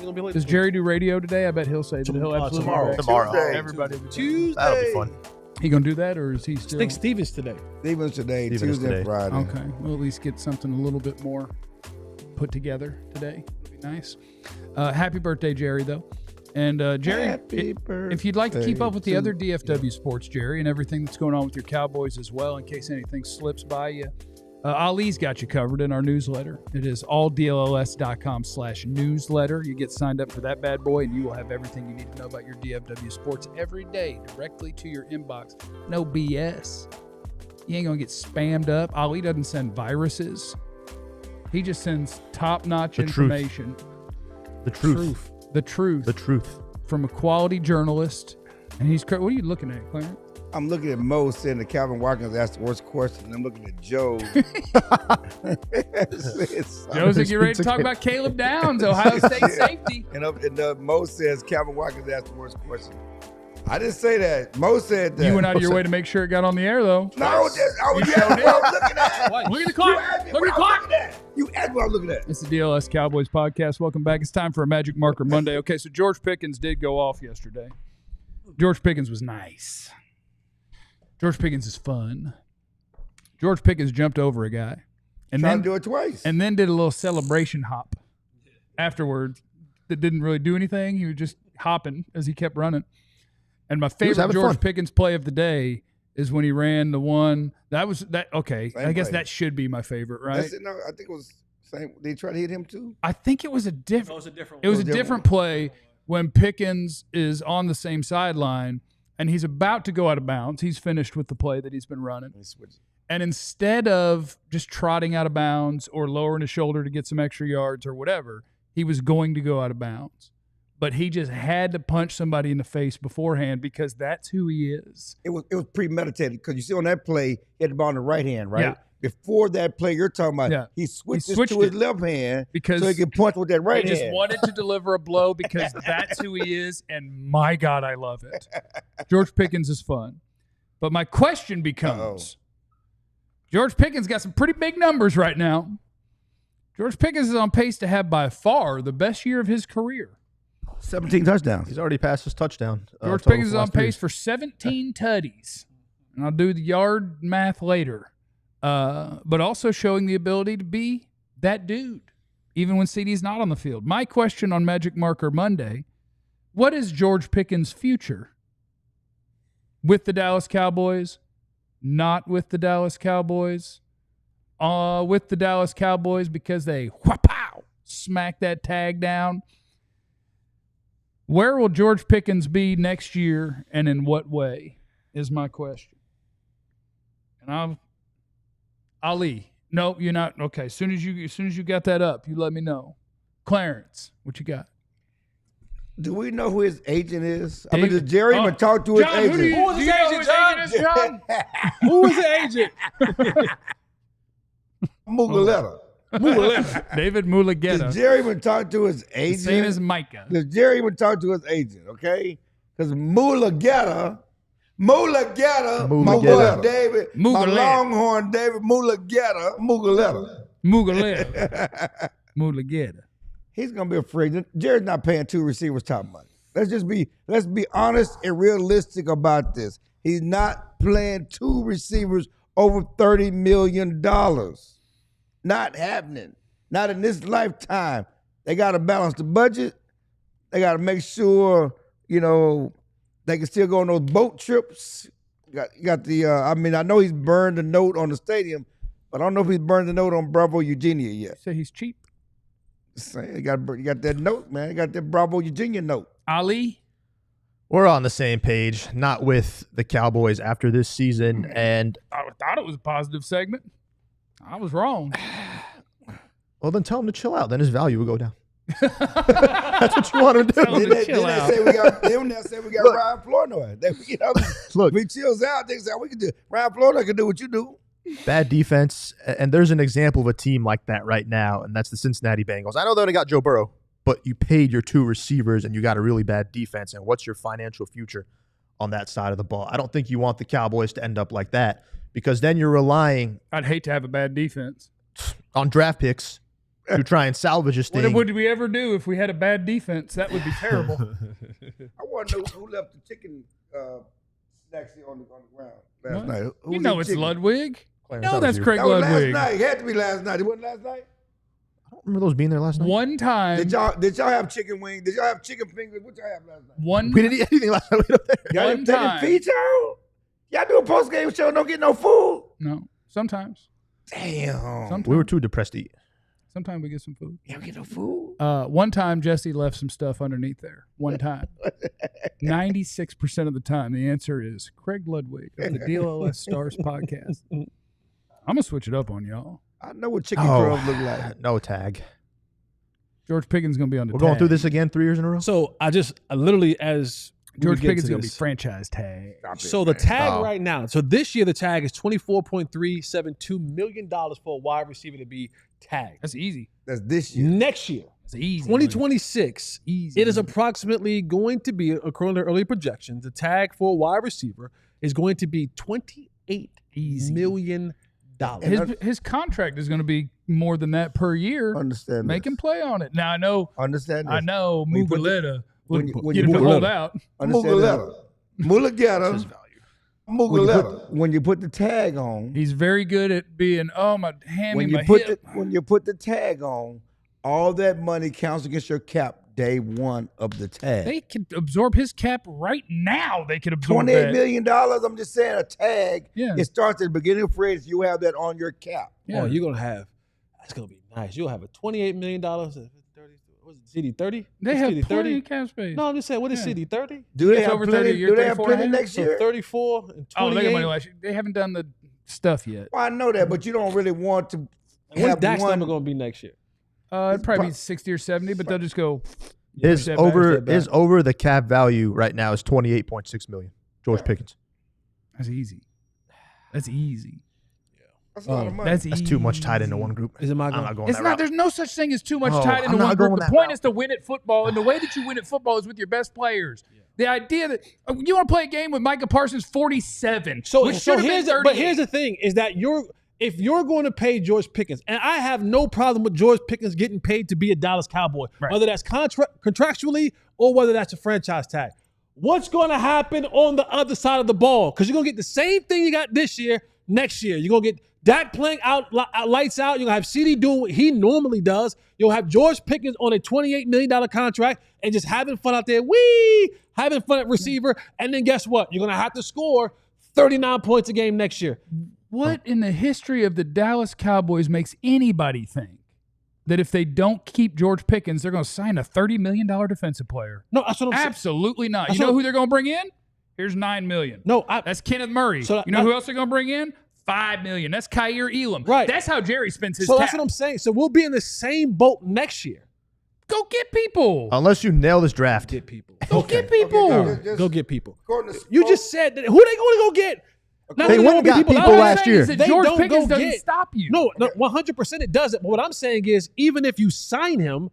to be late. Does Jerry do radio today? I bet he'll say that he'll absolutely tomorrow. Everybody Tuesday. That'll be fun. He going to do that, or is he still? I think Stevens today. Tuesday and Friday. Okay. We'll at least get something a little bit more put together today. Nice. Happy birthday, Jerry, though. And Jerry, if you'd like to keep up with the other DFW sports, Jerry, and everything that's going on with your Cowboys as well, in case anything slips by you, Ali's got you covered in our newsletter. It is alldlls.com/newsletter. You get signed up for that bad boy, and you will have everything you need to know about your DFW sports every day directly to your inbox. No BS. You ain't going to get spammed up. Ali doesn't send viruses. He just sends top-notch information. The truth. The truth. From a quality journalist. And he's... What are you looking at, Clarence? I'm looking at Mo saying that Calvin Watkins asked the worst question. I'm looking at Joe. Joe's like, you ready to talk about Caleb Downs, Ohio State safety. And Mo says Calvin Watkins asked the worst question. I didn't say that. Mo said that. You went out of your way to make sure it got on the air, though. No, I was what I was looking at. Look at the clock. Look at the clock. You asked what I was looking at. It's the DLS Cowboys podcast. Welcome back. It's time for a Magic Marker Monday. Okay, so George Pickens did go off yesterday. George Pickens was nice. George Pickens is fun. George Pickens jumped over a guy. And Tried to do it twice. And then did a little celebration hop afterwards that didn't really do anything. He was just hopping as he kept running. And my favorite George Pickens play of the day is when he ran the one. Okay, I guess that should be my favorite, right? No, I think it was Same. They try to hit him too. I think it was a different. No, it was a different It was a one. different play when Pickens is on the same sideline and he's about to go out of bounds. He's finished with the play that he's been running. And instead of just trotting out of bounds or lowering his shoulder to get some extra yards or whatever, he was going to go out of bounds. But he just had to punch somebody in the face beforehand because that's who he is. It was premeditated because you see on that play, he had the ball in the right hand, right? Yeah. Before that play you're talking about, he switched to his left hand because so he could punch with that right hand. He just wanted to deliver a blow because that's who he is, and my God, I love it. George Pickens is fun. But my question becomes, George Pickens got some pretty big numbers right now. George Pickens is on pace to have by far the best year of his career. 17 touchdowns. He's already passed his touchdown. George Pickens is on pace for 17 tutties. And I'll do the yard math later. But also showing the ability to be that dude, even when CD's not on the field. My question on Magic Marker Monday, what is George Pickens' future? With the Dallas Cowboys? Not with the Dallas Cowboys? With the Dallas Cowboys because they wha-pow, smack that tag down? Where will George Pickens be next year, and in what way, is my question. And Ali, no, you're not. Okay, as soon as you got that up, you let me know. Clarence, what you got? Do we know who his agent is? David, I mean, does Jerry even talk to his John, agent? Who was his agent, John? Who was the agent? Mugaletta. David Mulugeta. Does Jerry even talk to his agent? Same as Micah. Does Jerry even talk to his agent? Okay, because Mulugeta, my boy David, my Longhorn David Mulugeta. He's gonna be afraid. Jerry's not paying two receivers top money. Let's be honest and realistic about this. He's not playing two receivers over $30 million. Not happening. Not in this lifetime. They got to balance the budget. They got to make sure, they can still go on those boat trips. You got the, I know he's burned the note on the stadium, but I don't know if he's burned the note on Bravo Eugenia yet. Say he's cheap. You got that note, man. You got that Bravo Eugenia note. Ali? We're on the same page, not with the Cowboys after this season. And I thought it was a positive segment. I was wrong. Well, then tell him to chill out. Then his value will go down. That's what you want him to do. Then they say we got Ryan Flournoy. Look, if he chills out, they say we can do. Ryan Flournoy can do what you do. Bad defense, and there's an example of a team like that right now, and that's the Cincinnati Bengals. I know they only got Joe Burrow, but you paid your two receivers, and you got a really bad defense. And what's your financial future on that side of the ball? I don't think you want the Cowboys to end up like that, because then you're relying. I'd hate to have a bad defense On draft picks to try and salvage this thing. What would we ever do if we had a bad defense? That would be terrible. I want to know who left the chicken snacks here on the ground last night. It's Ludwig. Clarence, No, that's Craig That was last Ludwig. night. It had to be last night. It wasn't last night. I don't remember those being there last night. One time. Did y'all have chicken wings? Did y'all have chicken fingers? What y'all have last night? We didn't eat anything last night. Y'all One didn't time. feed y'all? Y'all do a post-game show, don't get no food? No, sometimes. Damn. Sometimes. We were too depressed to eat. Sometimes we get some food. Y'all get no food? One time, Jesse left some stuff underneath there. One time. 96% of the time, the answer is Craig Ludwig of the DLLS Stars podcast. I'm going to switch it up on y'all. I know what chicken crumbs look like. No tag. George Pickens going to be on the We're tag. going through this again 3 years in a row? So I literally, as George we get Pickens to going to be this- franchise tag. So the tag right now, so this year the tag is $24.372 million for a wide receiver to be tagged. That's easy. That's this year. Next year, That's easy. 2026, Easy. it is approximately going to be, according to early projections, the tag for a wide receiver is going to be $28 million. His contract is going to be more than that per year. Understand Make this. him play on it. Now, I know Understand this. Mugaleta would when get him you to put- hold out. Understand this. Mugaleta. When you put the tag on, He's very good at being, my hammy, when my you put hip. when you put the tag on, all that money counts against your cap day one of the tag. They could absorb his cap right now. They could absorb $28 that. million. I'm just saying a tag. Yeah. It starts at the beginning of free agency. You have that on your cap. Yeah. Oh, you're going to have. That's gonna be nice. You'll have a $28 million. Was it CD 30? They have plenty of cap space. No, I'm just saying. What is CD 30? Do they It's have over plenty? 30 year, Do they have 34 plenty and a half? next So year? 34 and 28. Oh, they got money last year. They haven't done the stuff yet. Well, I know that, but you don't really want to. What's have Dak's one. number gonna be next year? It'd probably be 60 or 70, but they'll just go. His that over back. his over the cap value right now is $28.6 million. George Pickens. That's easy. That's easy. That's a lot of money. That's That's too much tied into one group. Is it my I'm not going It's that not. route. There's no such thing as too much Oh, tied into I'm not one going group. The that point route. is to win at football, and the way that you win at football is with your best players. The idea that you want to play a game with Micah Parsons 47, So which should have been 38. but here's the thing: is that if you're going to pay George Pickens, and I have no problem with George Pickens getting paid to be a Dallas Cowboy, Right. whether that's contractually or whether that's a franchise tag. What's going to happen on the other side of the ball? Because you're going to get the same thing you got this year, next year. You're going to get Dak playing lights out. You're going to have CD doing what he normally does. You'll have George Pickens on a $28 million contract and just having fun out there, having fun at receiver. And then guess what? You're going to have to score 39 points a game next year. What in the history of the Dallas Cowboys makes anybody think that if they don't keep George Pickens, they're going to sign a $30 million defensive player? No, that's what I'm saying. Absolutely not. That's You know what- who they're going to bring in? Here's $9 million. No, That's Kenneth Murray. So you know who else they're going to bring in? $5 million. That's Kyer Elam. Right. That's how Jerry spends his So cap. that's what I'm saying. So we'll be in the same boat next year. Go get people. Unless you nail this draft. Get people. Go get people. Just Go get people. according to You Spo- just said that. Who they going to go get? Not They only went and gonna got people All I'm last saying year. is that They George don't Pickens go doesn't get- stop you. No, 100% it doesn't. But what I'm saying is, even if you sign him,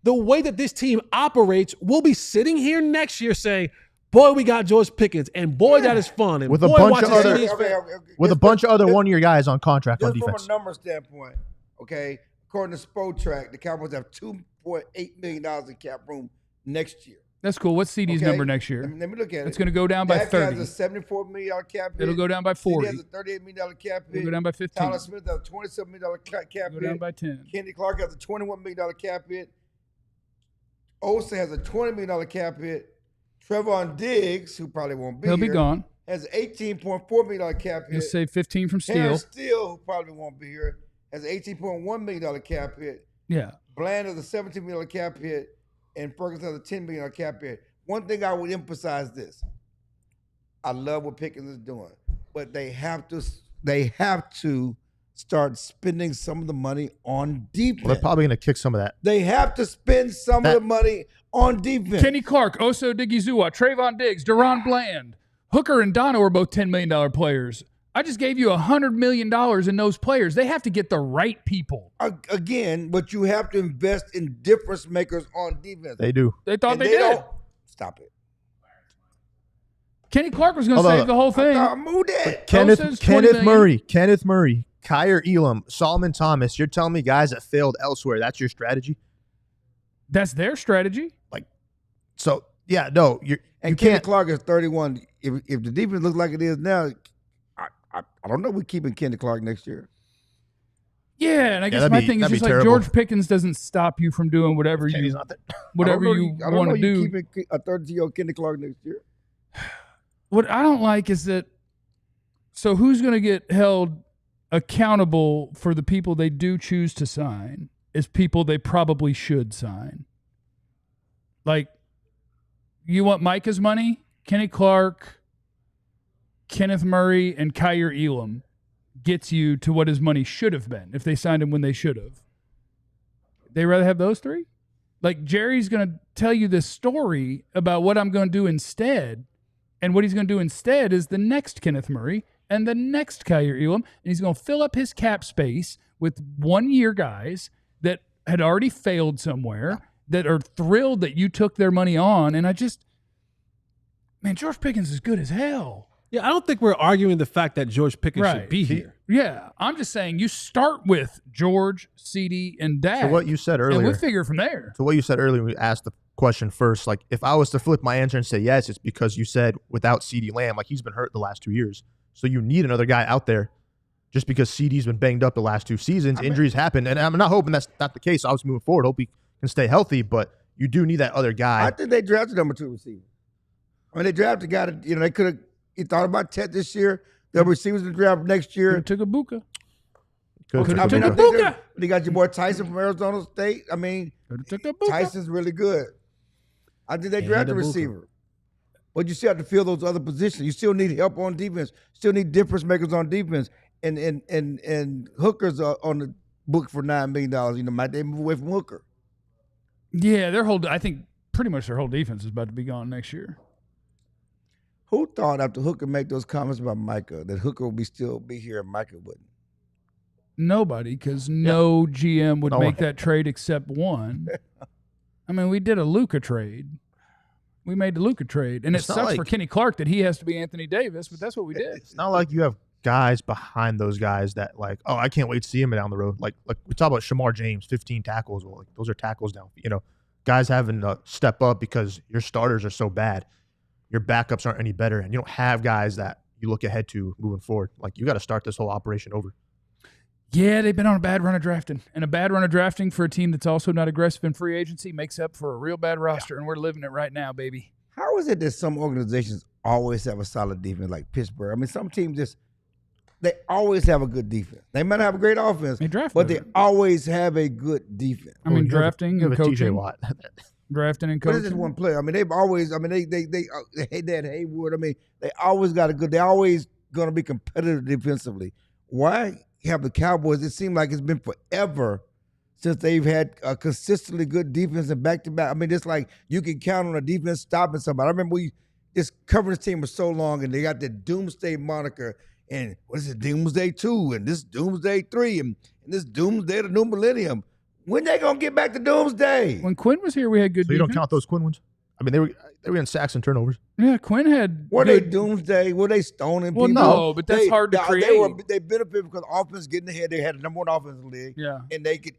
the way that this team operates, we'll be sitting here next year saying, boy, we got George Pickens, and boy, that is fun. And With a boy, bunch watching of other- CDs With a bunch of other one-year guys on contract on Just from defense. a number standpoint, okay, according to Spotrac, the Cowboys have $2.8 million in cap room next year. That's cool. What's CD's Okay? number next year? Let me look at it. It's going to go down by Dak 30. has a $74 million cap hit. It'll go down by 40. CD has a $38 million cap hit. It'll go down by 15. Tyler Smith has a $27 million cap Go hit. down by 10. Kenny Clark has a $21 million cap hit. Osa has a $20 million cap hit. Trevon Diggs, who probably won't be He'll here, be gone. has an $18.4 million cap hit. You'll save 15 from Terrence Steele. Steele, who probably won't be here, has an $18.1 million cap hit. Yeah. Bland has a $17 million cap hit. And Ferguson has a $10 million cap hit. One thing I would emphasize this. I love what Pickens is doing, but they have to start spending some of the money on defense. Well, they're probably going to kick some of that. They have to spend some of the money on defense. Kenny Clark, Oso Digizua, Trevon Diggs, Deron Bland, Hooker and Dono are both $10 million players. I just gave you $100 million in those players. They have to get the right people. Again, but you have to invest in difference makers on defense. They do. They thought And they did. don't. Stop it. Kenny Clark was going to Hold on. save the whole thing. Move that. Osa's $20 million. Kenneth Murray, Kyer Elam, Solomon Thomas. You're telling me guys that failed elsewhere, that's your strategy? That's their strategy. So, yeah, no, you And Kenny can't. Clark is 31. If the defense looks like it is now, I don't know if we're keeping Kenny Clark next year. Yeah, and I guess that'd my be- thing is that'd be just like terrible. George Pickens doesn't stop you from doing whatever Kenny's you not there. whatever you I don't want know to you do. keeping a 32-year-old Kenny Clark next year. What I don't like is that. So who's going to get held accountable for the people they do choose to sign is people they probably should sign. Like, you want Micah's money? Kenny Clark, Kenneth Murray, and Kyer Elam gets you to what his money should have been if they signed him when they should have. They rather have those three? Like, Jerry's going to tell you this story about what I'm going to do instead, and what he's going to do instead is the next Kenneth Murray and the next Kyer Elam, and he's going to fill up his cap space with one-year guys that had already failed somewhere, that are thrilled that you took their money on, and man, George Pickens is good as hell. Yeah, I don't think we're arguing the fact that George Pickens should be here. Yeah, I'm just saying you start with George, CD, and Dak. So what you said and earlier. we'll figure from there. So what you said earlier, we asked the question first. Like, if I was to flip my answer and say yes, it's because you said without CeeDee Lamb, like he's been hurt the last 2 years. So you need another guy out there. Just because CeeDee's been banged up the last 2 seasons, injuries happen, and I'm not hoping that's not the case. I was moving forward, hope he can stay healthy, but you do need that other guy. I think they drafted number 2 receiver. I mean, they drafted a guy that, they could have thought about Ted this year. The receivers in the draft next year. Took a Buka. Could I have mean, took I Ibuka. think they got your boy Tyson from Arizona State. I mean, Tyson's really good. I think they drafted a receiver. But you still have to fill those other positions. You still need help on defense. Still need difference makers on defense. And Hooker's on the book for $9 million. You know, might they move away from Hooker? Yeah, I think pretty much their whole defense is about to be gone next year. Who thought after Hooker make those comments about Micah that Hooker would still be here and Micah wouldn't? Nobody, because no GM would make that trade except one. I mean, we did a Luka trade. We made the Luka trade. And it sucks for Kenny Clark that he has to be Anthony Davis, but that's what we did. It's not like you have guys behind those guys that like, oh, I can't wait to see him down the road. Like we talk about Shamar James, 15 tackles. Well, like those are tackles down. You know, guys having to step up because your starters are so bad. Your backups aren't any better, and you don't have guys that you look ahead to moving forward. Like, you got to start this whole operation over. Yeah, they've been on a bad run of drafting. And a bad run of drafting for a team that's also not aggressive in free agency makes up for a real bad roster, and we're living it right now, baby. How is it that some organizations always have a solid defense like Pittsburgh? I mean, some teams they always have a good defense. They might not have a great offense, but they always have a good defense. I mean, drafting and coaching. TJ Watt. Drafting and But coaching. it's just one player. I mean, they've always. I mean, they had Haywood. I mean, they always got a good. They're always going to be competitive defensively. Why have the Cowboys? It seems like it's been forever since they've had a consistently good defense and back to back. I mean, it's like you can count on a defense stopping somebody. I remember this covering this team for so long, and they got the Doomsday moniker. And what is it? Doomsday 2 and this Doomsday 3 and this Doomsday the new millennium. When they gonna get back to Doomsday? When Quinn was here, we had good defense. You don't count those Quinn ones? I mean, they were in sacks and turnovers. Yeah, Quinn had. Were they Doomsday? Were they stoning people? Well, no, but that's hard to create. They benefited because offense getting ahead. They had the number one offense in the league. Yeah, and they could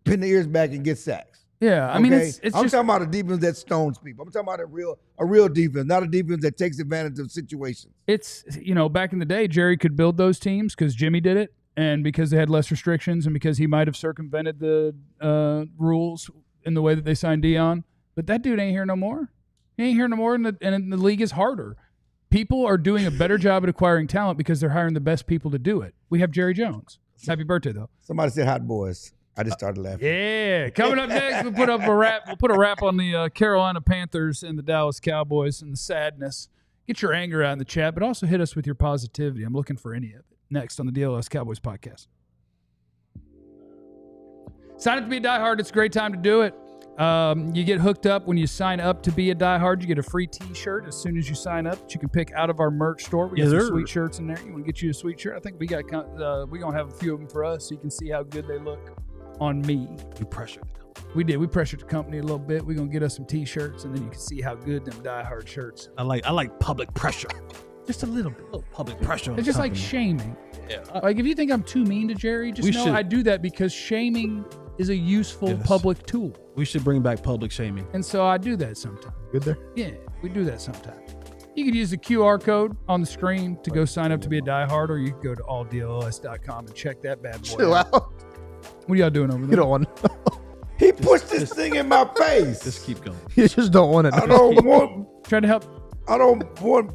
pin their ears back and get sacks. Yeah, I mean, it's I'm talking about a defense that stones people. I'm talking about a real defense, not a defense that takes advantage of situations. It's, back in the day, Jerry could build those teams because Jimmy did it, and because they had less restrictions, and because he might have circumvented the rules in the way that they signed Dion. But that dude ain't here no more. He ain't here no more, and the league is harder. People are doing a better job at acquiring talent because they're hiring the best people to do it. We have Jerry Jones. Happy birthday, though. Somebody said hot boys. I just started laughing. Yeah. Coming up next, we'll put a wrap on the Carolina Panthers and the Dallas Cowboys and the sadness. Get your anger out in the chat, but also hit us with your positivity. I'm looking for any of it. Next on the DLLS Cowboys podcast. Sign up to be a diehard. It's a great time to do it. You get hooked up when you sign up to be a diehard. You get a free T-shirt as soon as you sign up that you can pick out of our merch store. We got some sweet shirts in there. You want to get you a sweet shirt? I think we're gonna have a few of them for us so you can see how good they look on me. You pressured the company. We did. We pressured the company a little bit. We're gonna get us some T-shirts, and then you can see how good them diehard shirts. I like public pressure. Just a little bit. Public pressure. It's just like shaming. Yeah. Like if you think I'm too mean to Jerry, just know I do that because shaming is a useful public tool. We should bring back public shaming. And so I do that sometimes. Good there? Yeah, we do that sometimes. You could use the QR code on the screen to go sign up to be a diehard, or you can go to alldlls.com and check that bad boy Chill out. What are y'all doing over there? You don't want He pushed this thing in my face. Just keep going. You just don't want it. I don't want. Try to help. I don't want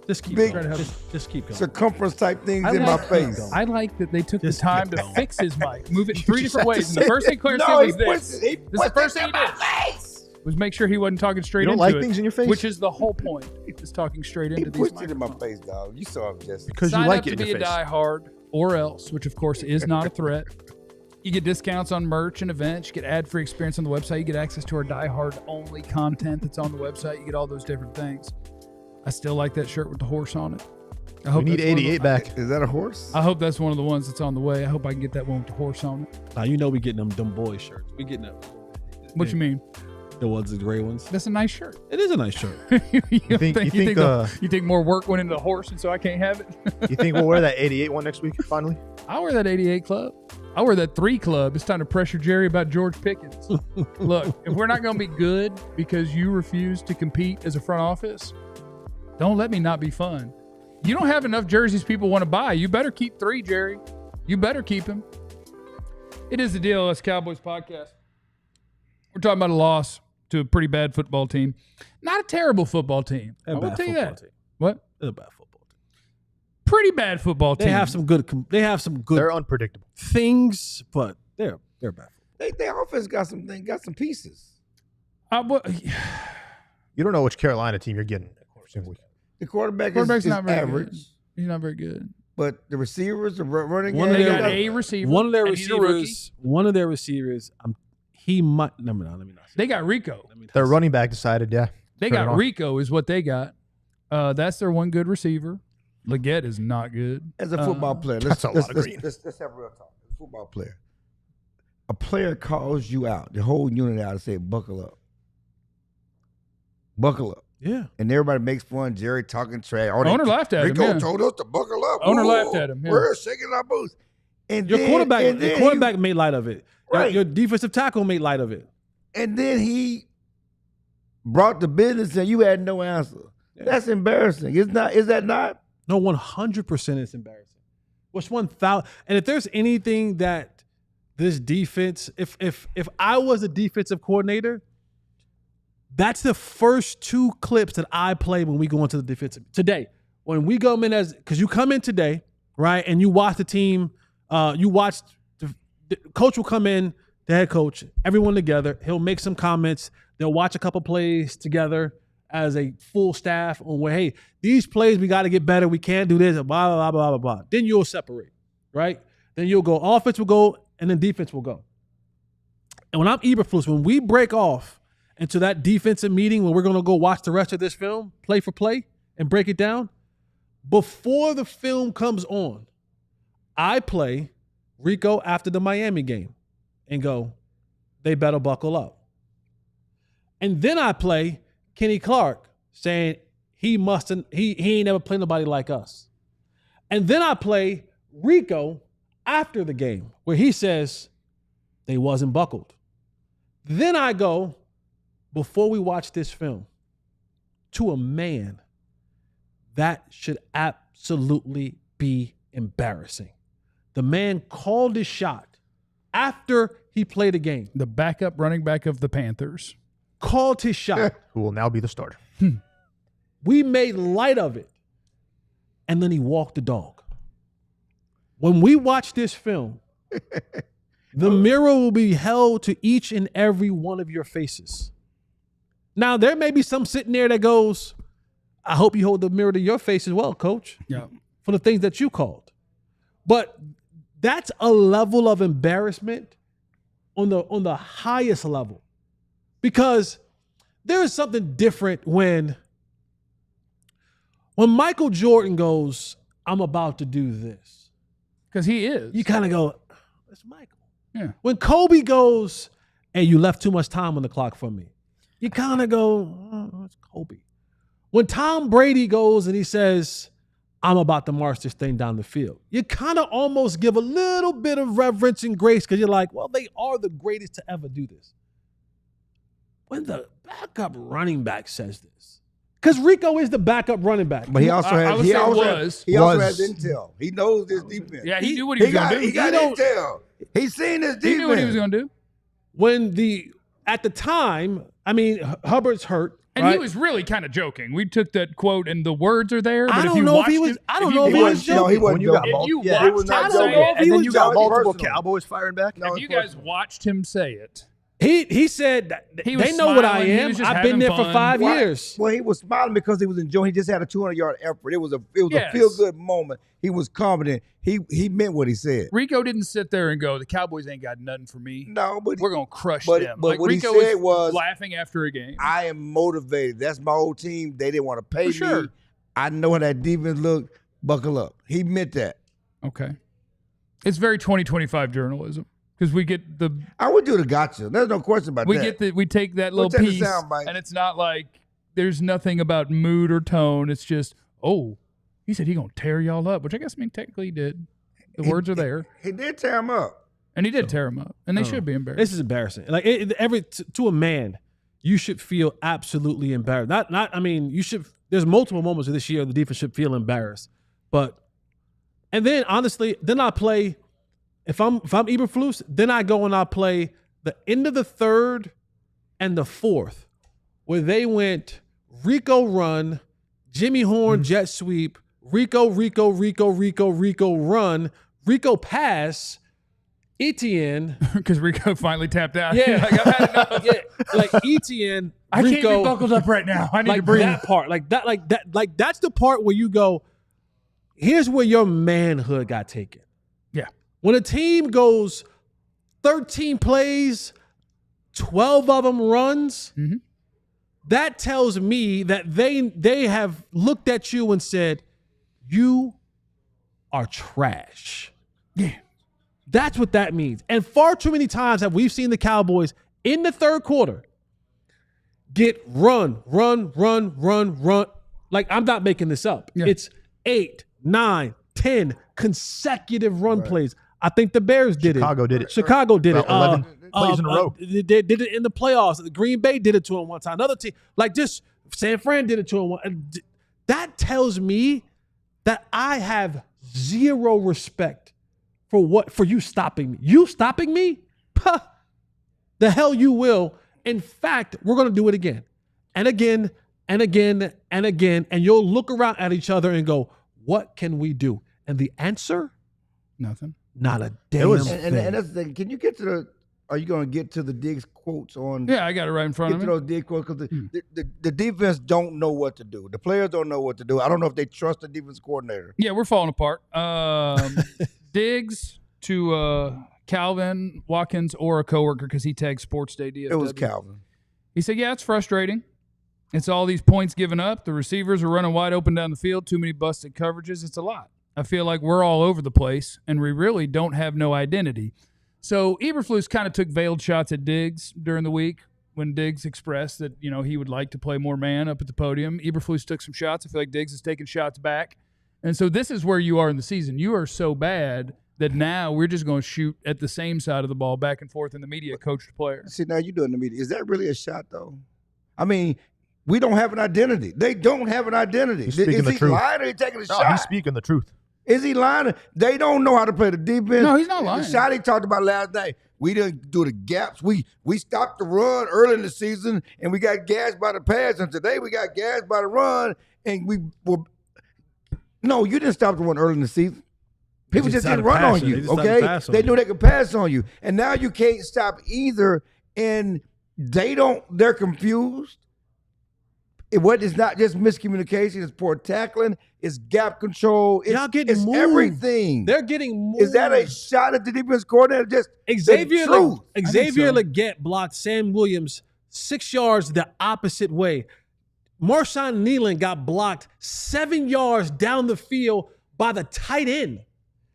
Just keep big going. Just keep going. circumference type things in my face. I like that they took Just the time keep to going. fix his mic, move it in three just different have to ways. And the first thing Claire said No, was this. This is the first thing he did. Was make sure he wasn't talking straight You don't into like it, things in your face? which is the whole point. Is talking straight He into these pushed it in my microphones. face, dog. You saw him, Jesse. Because Sign you like up it to in be your a face. diehard, or else, which of course is not a threat. You get discounts on merch and events. You get ad-free experience on the website. You get access to our diehard-only content that's on the website. You get all those different things. I still like that shirt with the horse on it. I hope We need that's one of 88 back. Is that a horse? I hope that's one of the ones that's on the way. I hope I can get that one with the horse on it. Now you know we getting them boy shirts. We getting them. What you mean? The ones, the gray ones. That's a nice shirt. It is a nice shirt. you think think more work went into the horse and so I can't have it? You think we'll wear that 88 one next week, finally? I'll wear that 88 club. I'll wear that 3 club. It's time to pressure Jerry about George Pickens. Look, if we're not going to be good because you refuse to compete as a front office, don't let me not be fun. You don't have enough jerseys people want to buy. You better keep 3, Jerry. You better keep him. It is the DLLS Cowboys podcast. We're talking about a loss to a pretty bad football team. Not a terrible football team. I will tell you that. Team. What? It's a bad football team. pretty bad football team. They have some good. They're unpredictable things, but they're bad. Their offense got some pieces. You don't know which Carolina team you're getting. The quarterback's not very average. good. He's not very good. But the receivers, the running game, They got a receiver. One of their and he's a rookie. receivers. He might. Let me not. They got Rico. Their running back decided, yeah. They got Rico is what they got. That's their one good receiver. Leggett is not good. As a football player, that's a lot of green. Let's have real talk. As a football player, a player calls you out, the whole unit out, and say, "Buckle up, buckle up." Yeah. And everybody makes fun. Jerry talking trash. Owner laughed at him. Rico Yeah. told us to buckle up. Owner laughed at him. Yeah. We're shaking our boots. And Your then quarterback made light of it. Right. Your defensive tackle made light of it. And then he brought the business, and you had no answer. Yeah. That's embarrassing. Is that not? No, 100% it's embarrassing. What's 1,000? And if there's anything that this defense, if I was a defensive coordinator, that's the first 2 clips that I play when we go into the defensive today. When we go in because you come in today, right, and you watch the team. You watch the coach will come in, the head coach, everyone together. He'll make some comments. They'll watch a couple plays together as a full staff on where, hey, these plays we got to get better. We can't do this. Blah blah blah blah blah. Then you'll separate, right? Then you'll go offense will go, and then defense will go. And when I'm Eberflus, when we break off into that defensive meeting where we're going to go watch the rest of this film, play for play, and break it down, before the film comes on, I play Rico after the Miami game and go, they better buckle up. And then I play Kenny Clark saying he ain't never played nobody like us. And then I play Rico after the game where he says they wasn't buckled. Then I go, before we watch this film, to a man, that should absolutely be embarrassing. The man called his shot after he played a game. The backup running back of the Panthers. Called his shot. Who will now be the starter. We made light of it. And then he walked the dog. When we watch this film, the mirror will be held to each and every one of your faces. Now, there may be some sitting there that goes, I hope you hold the mirror to your face as well, coach. Yeah. For the things that you called. But that's a level of embarrassment on the highest level. Because there is something different when Michael Jordan goes, I'm about to do this. Because he is. You kind of go, it's Michael. Yeah. When Kobe goes, hey, you left too much time on the clock for me. You kind of go, oh, it's Kobe. When Tom Brady goes and he says, I'm about to march this thing down the field, you kind of almost give a little bit of reverence and grace because you're like, well, they are the greatest to ever do this. When the backup running back says this, because Rico is the backup running back. But he also has intel. He knows this defense. Yeah, he knew what he was going to do. He got intel. He's seen this defense. He knew what he was going to do. At the time, I mean, Hubbard's hurt. And right? he was really kind of joking. We took that quote and the words are there. But I don't know if he was. I don't know if he was joking. No, he wasn't joking. If you he was not joking. And then you got multiple Cowboys firing back. If you guys watched him say it. He said, He was they know what I smiling. He am. was just I've been there having for fun. 5 years. Well, he was smiling because he was enjoying. He just had a 200-yard effort. It was a Yes. feel-good moment. He was confident. He meant what he said. Rico didn't sit there and go, the Cowboys ain't got nothing for me. No, but We're going to crush but- them. but Like what he Rico said was, laughing after a game. I am motivated. That's my old team. They didn't want to pay For sure. me. I know how that defense looked. Buckle up. He meant that. Okay. It's very 2025 journalism. Because we get the I would do the gotcha. There's no question about that. we take that little take the piece soundbite. and it's not like there's nothing about mood or tone. It's just, oh, he said he gonna tear y'all up, which I guess technically he did. The words are there. He did tear him up. And he did tear them up. And they should be embarrassed. This is embarrassing. Like to a man, you should feel absolutely embarrassed. I mean, you should. There's multiple moments of this year the defense should feel embarrassed. And then honestly, then I play. If I'm Eberflus, then I go and I play the end of the third and the fourth, where they went Rico run, Jimmy Horn jet sweep, Rico run, Rico pass, Etienne. Because Rico finally tapped out. Yeah. Like, I've had enough. Yeah, like Etienne, I Rico, can't be buckled up right now. I need to like breathe. that part, like that's the part where you go, here's where your manhood got taken. Yeah. When a team goes 13 plays, 12 of them runs, that tells me that they have looked at you and said, you are trash. Yeah. That's what that means. And far too many times have we seen the Cowboys in the third quarter get run. Like, I'm not making this up. Yeah. It's 8, 9, 10 consecutive run plays. I think the Bears did Chicago it. did it. Chicago did it. About 11 plays in a row. They did it in the playoffs. The Green Bay did it to him one time. Another team, like just San Fran did it to him. That tells me that I have zero respect for you stopping me. You stopping me? Puh, the hell you will. In fact, we're going to do it again and again and again and again. And you'll look around at each other and go, what can we do? And the answer? Nothing. Not a damn thing. And that's the thing. Can you get to the? Are you going to get to the Diggs quotes on? Yeah, I got it right in front Get of to me. those Diggs quotes because the defense don't know what to do. The players don't know what to do. I don't know if they trust the defense coordinator. Yeah, we're falling apart. Diggs to Calvin Watkins or a coworker because he tagged Sports Day DFW. It was Calvin. He said, yeah, it's frustrating. It's all these points given up. The receivers are running wide open down the field. Too many busted coverages. It's a lot. I feel like we're all over the place, and we really don't have no identity. So Eberflus kind of took veiled shots at Diggs during the week when Diggs expressed that, you know, he would like to play more man up at the podium. Eberflus took some shots. I feel like Diggs is taking shots back. And so this is where you are in the season. You are so bad that now we're just going to shoot at the same side of the ball back and forth in the media, coach to player. See, now you're doing the media. Is that really a shot, though? I mean, we don't have an identity. They don't have an identity. He's speaking the he truth. lying or he taking a No, shot? he's speaking the truth. Is he lying? They don't know how to play the defense. No, he's not lying. The shot he talked about last night, we didn't do the gaps. We stopped the run early in the season, and we got gassed by the pass. And today we got gassed by the run, and we were – no, you didn't stop the run early in the season. People just didn't run on you, okay? They knew they could pass on you. And now you can't stop either, and they're confused. It's not just miscommunication. It's poor tackling. It's gap control. Y'all getting it's moved. everything. They're getting moved. Is that a shot at the defense coordinator? Just Xavier the truth. Xavier Legette blocked Sam Williams 6 yards the opposite way. Marshawn Nealon got blocked 7 yards down the field by the tight end.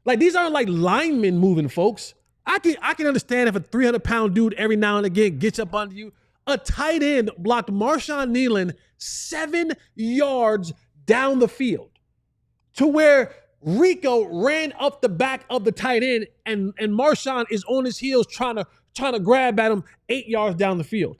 Like, these aren't like linemen moving, folks. I can understand if a 300-pound dude every now and again gets up under you. A tight end blocked Marshawn Nealon 7 yards down the field to where Rico ran up the back of the tight end and Marshawn is on his heels trying to grab at him 8 yards down the field.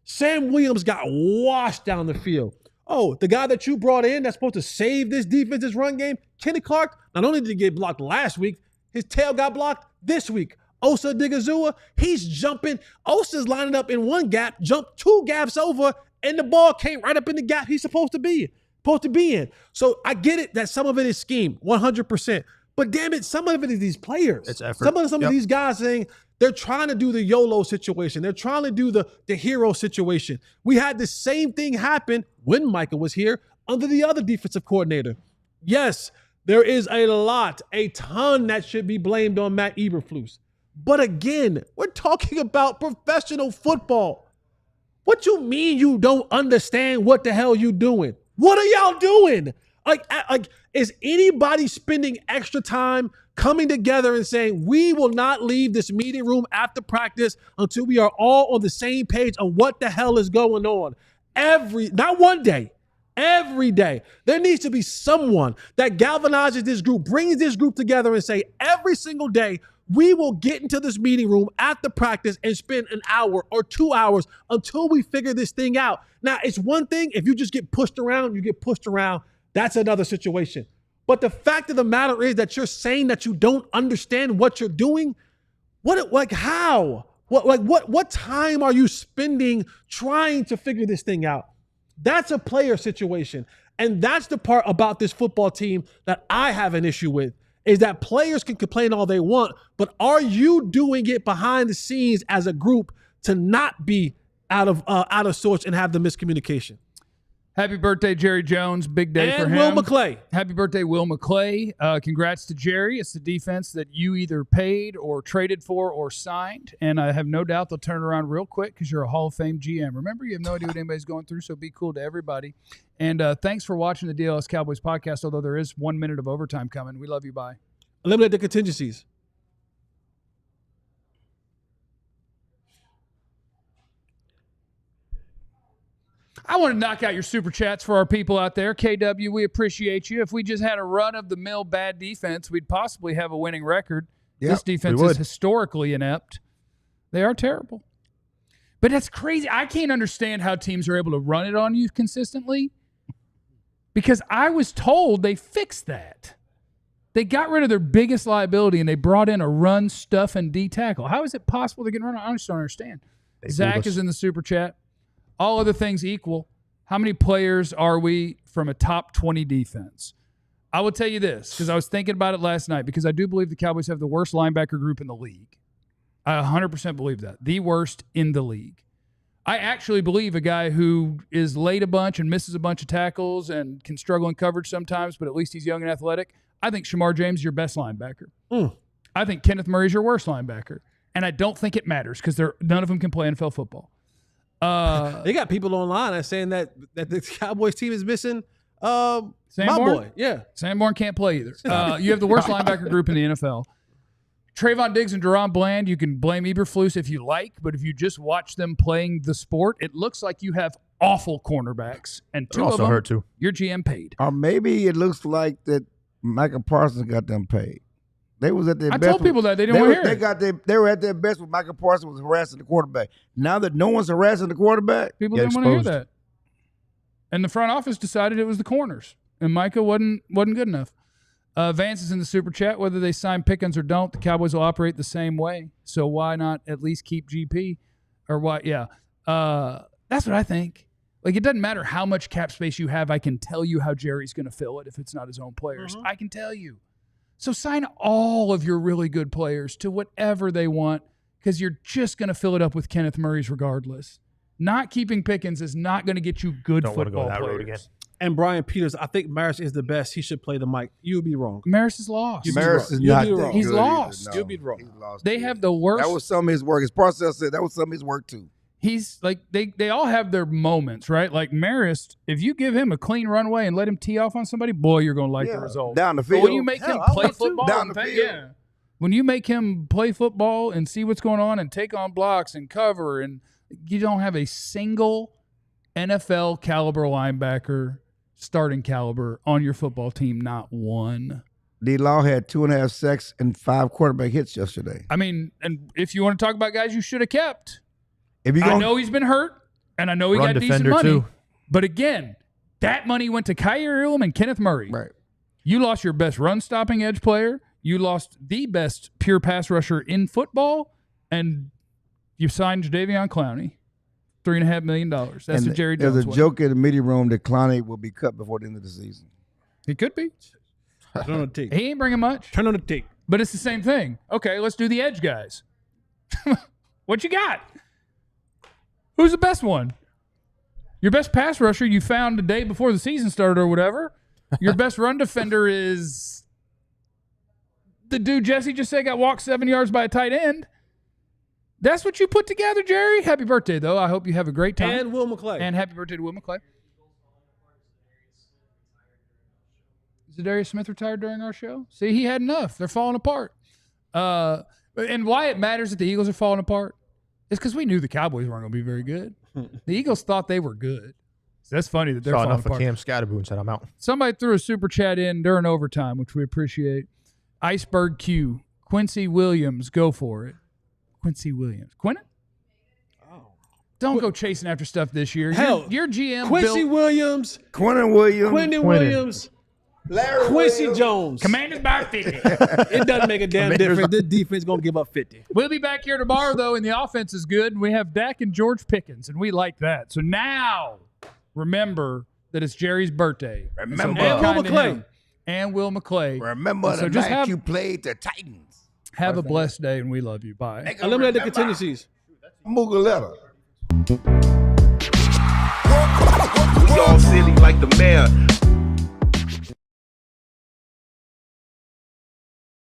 Sam Williams got washed down the field. Oh, the guy that you brought in that's supposed to save this defense's run game, Kenny Clark, not only did he get blocked last week, his tail got blocked this week. Osa Digazua, he's jumping. Osa's lining up in one gap, jumped 2 gaps over, and the ball came right up in the gap he's supposed to be in. So I get it that some of it is scheme, 100%. But damn it, some of it is these players. It's effort. Some of these guys saying they're trying to do the YOLO situation. They're trying to do the hero situation. We had the same thing happen when Micah was here under the other defensive coordinator. Yes, there is a ton that should be blamed on Matt Eberflus. But again, we're talking about professional football. What you mean you don't understand what the hell you doing? What are y'all doing? Like, is anybody spending extra time coming together and saying, we will not leave this meeting room after practice until we are all on the same page on what the hell is going on? Not one day, every day. There needs to be someone that galvanizes this group, brings this group together and say, every single day, we will get into this meeting room after practice and spend an hour or 2 hours until we figure this thing out. Now, it's one thing if you just get pushed around, you get pushed around. That's another situation. But the fact of the matter is that you're saying that you don't understand what you're doing. How? What time are you spending trying to figure this thing out? That's a player situation. And that's the part about this football team that I have an issue with, is that players can complain all they want, but are you doing it behind the scenes as a group to not be out of sorts and have the miscommunication? Happy birthday, Jerry Jones. Big day for him. And Will McClay. Happy birthday, Will McClay. Congrats to Jerry. It's the defense that you either paid or traded for or signed. And I have no doubt they'll turn around real quick because you're a Hall of Fame GM. Remember, you have no idea what anybody's going through, so be cool to everybody. And thanks for watching the DLS Cowboys podcast, although there is 1 minute of overtime coming. We love you. Bye. Eliminate the contingencies. I want to knock out your super chats for our people out there. KW, we appreciate you. If we just had a run-of-the-mill bad defense, we'd possibly have a winning record. Yep, this defense is historically inept. They are terrible. But that's crazy. I can't understand how teams are able to run it on you consistently because I was told they fixed that. They got rid of their biggest liability, and they brought in a run, stuff, and D tackle. How is it possible they can run? I just don't understand. Zach is in the super chat. All other things equal, how many players are we from a top 20 defense? I will tell you this, because I was thinking about it last night, because I do believe the Cowboys have the worst linebacker group in the league. I 100% believe that. The worst in the league. I actually believe a guy who is late a bunch and misses a bunch of tackles and can struggle in coverage sometimes, but at least he's young and athletic. I think Shamar James is your best linebacker. I think Kenneth Murray is your worst linebacker. And I don't think it matters because none of them can play NFL football. They got people online that's saying that the Cowboys team is missing my boy. Yeah. Sanborn can't play either. You have the worst linebacker group in the NFL. Trevon Diggs and Deron Bland, you can blame Eberflus if you like, but if you just watch them playing the sport, it looks like you have awful cornerbacks. And two of them, hurt too. Your GM paid. Or maybe it looks like that Michael Parsons got them paid. They was at their best. I told people that. They didn't want to hear it. They were at their best when Michael Parsons was harassing the quarterback. Now that no one's harassing the quarterback, people didn't want to hear that. And the front office decided it was the corners. And Micah wasn't good enough. Vance is in the super chat. Whether they sign Pickens or don't, the Cowboys will operate the same way. So why not at least keep GP? Or why? Yeah. That's what I think. Like, it doesn't matter how much cap space you have. I can tell you how Jerry's going to fill it if it's not his own players. I can tell you. So sign all of your really good players to whatever they want because you're just going to fill it up with Kenneth Murray's regardless. Not keeping Pickens is not going to get you good football players. Road again. And Brian Peters, I think Maris is the best. He should play the mic. You would be wrong. Maris is lost. Maris is not wrong. He's lost. You'll be wrong. They have the worst. That was some of his work. As Parcells said, that was some of his work too. He's like, they all have their moments, right? Like Marist, if you give him a clean runway and let him tee off on somebody, boy, you're going to like the result. Down the field. But when you make him play football, down the field. When you make him play football and see what's going on and take on blocks and cover, and you don't have a single NFL caliber linebacker, starting caliber on your football team, not one. D-Law had 2.5 sacks and 5 quarterback hits yesterday. I mean, and if you want to talk about guys you should have kept. I know he's been hurt, and I know he got decent money. Too. But again, that money went to Kyer Elam and Kenneth Murray. Right. You lost your best run-stopping edge player. You lost the best pure pass rusher in football, and you signed Jadeveon Clowney, $3.5 million. That's what Jerry Jones. There's a joke in the media room that Clowney will be cut before the end of the season. He could be. Turn on the tape. He ain't bringing much. Turn on the tape. But it's the same thing. Okay, let's do the edge guys. What you got? Who's the best one? Your best pass rusher you found the day before the season started or whatever. Your best run defender is the dude Jesse just said got walked 7 yards by a tight end. That's what you put together, Jerry. Happy birthday, though. I hope you have a great time. And Will McClay. And happy birthday to Will McClay. Zadarius Smith retired during our show? See, he had enough. They're falling apart. And why it matters that the Eagles are falling apart is because we knew the Cowboys weren't going to be very good. The Eagles thought they were good. So that's funny that they're falling apart. Cam Scatterboon said I'm out. Somebody threw a super chat in during overtime, which we appreciate. Iceberg Q. Quincy Williams, go for it. Quincy Williams. Quinton? Oh. Don't go chasing after stuff this year. Hell, your GM Quincy Williams. Quentin Williams. Quentin Williams. Larry Quincy Williams. Jones. Commanders by 50. It doesn't make a damn difference. This defense going to give up 50. We'll be back here tomorrow, though, and the offense is good. And we have Dak and George Pickens, and we like that. So now, remember, that it's Jerry's birthday. Remember. And Will McClay. And Will McClay. Remember the night you played the Titans. Have a blessed day, and we love you. Bye. Eliminate the contingencies. Mugaletta. We all silly like the mayor.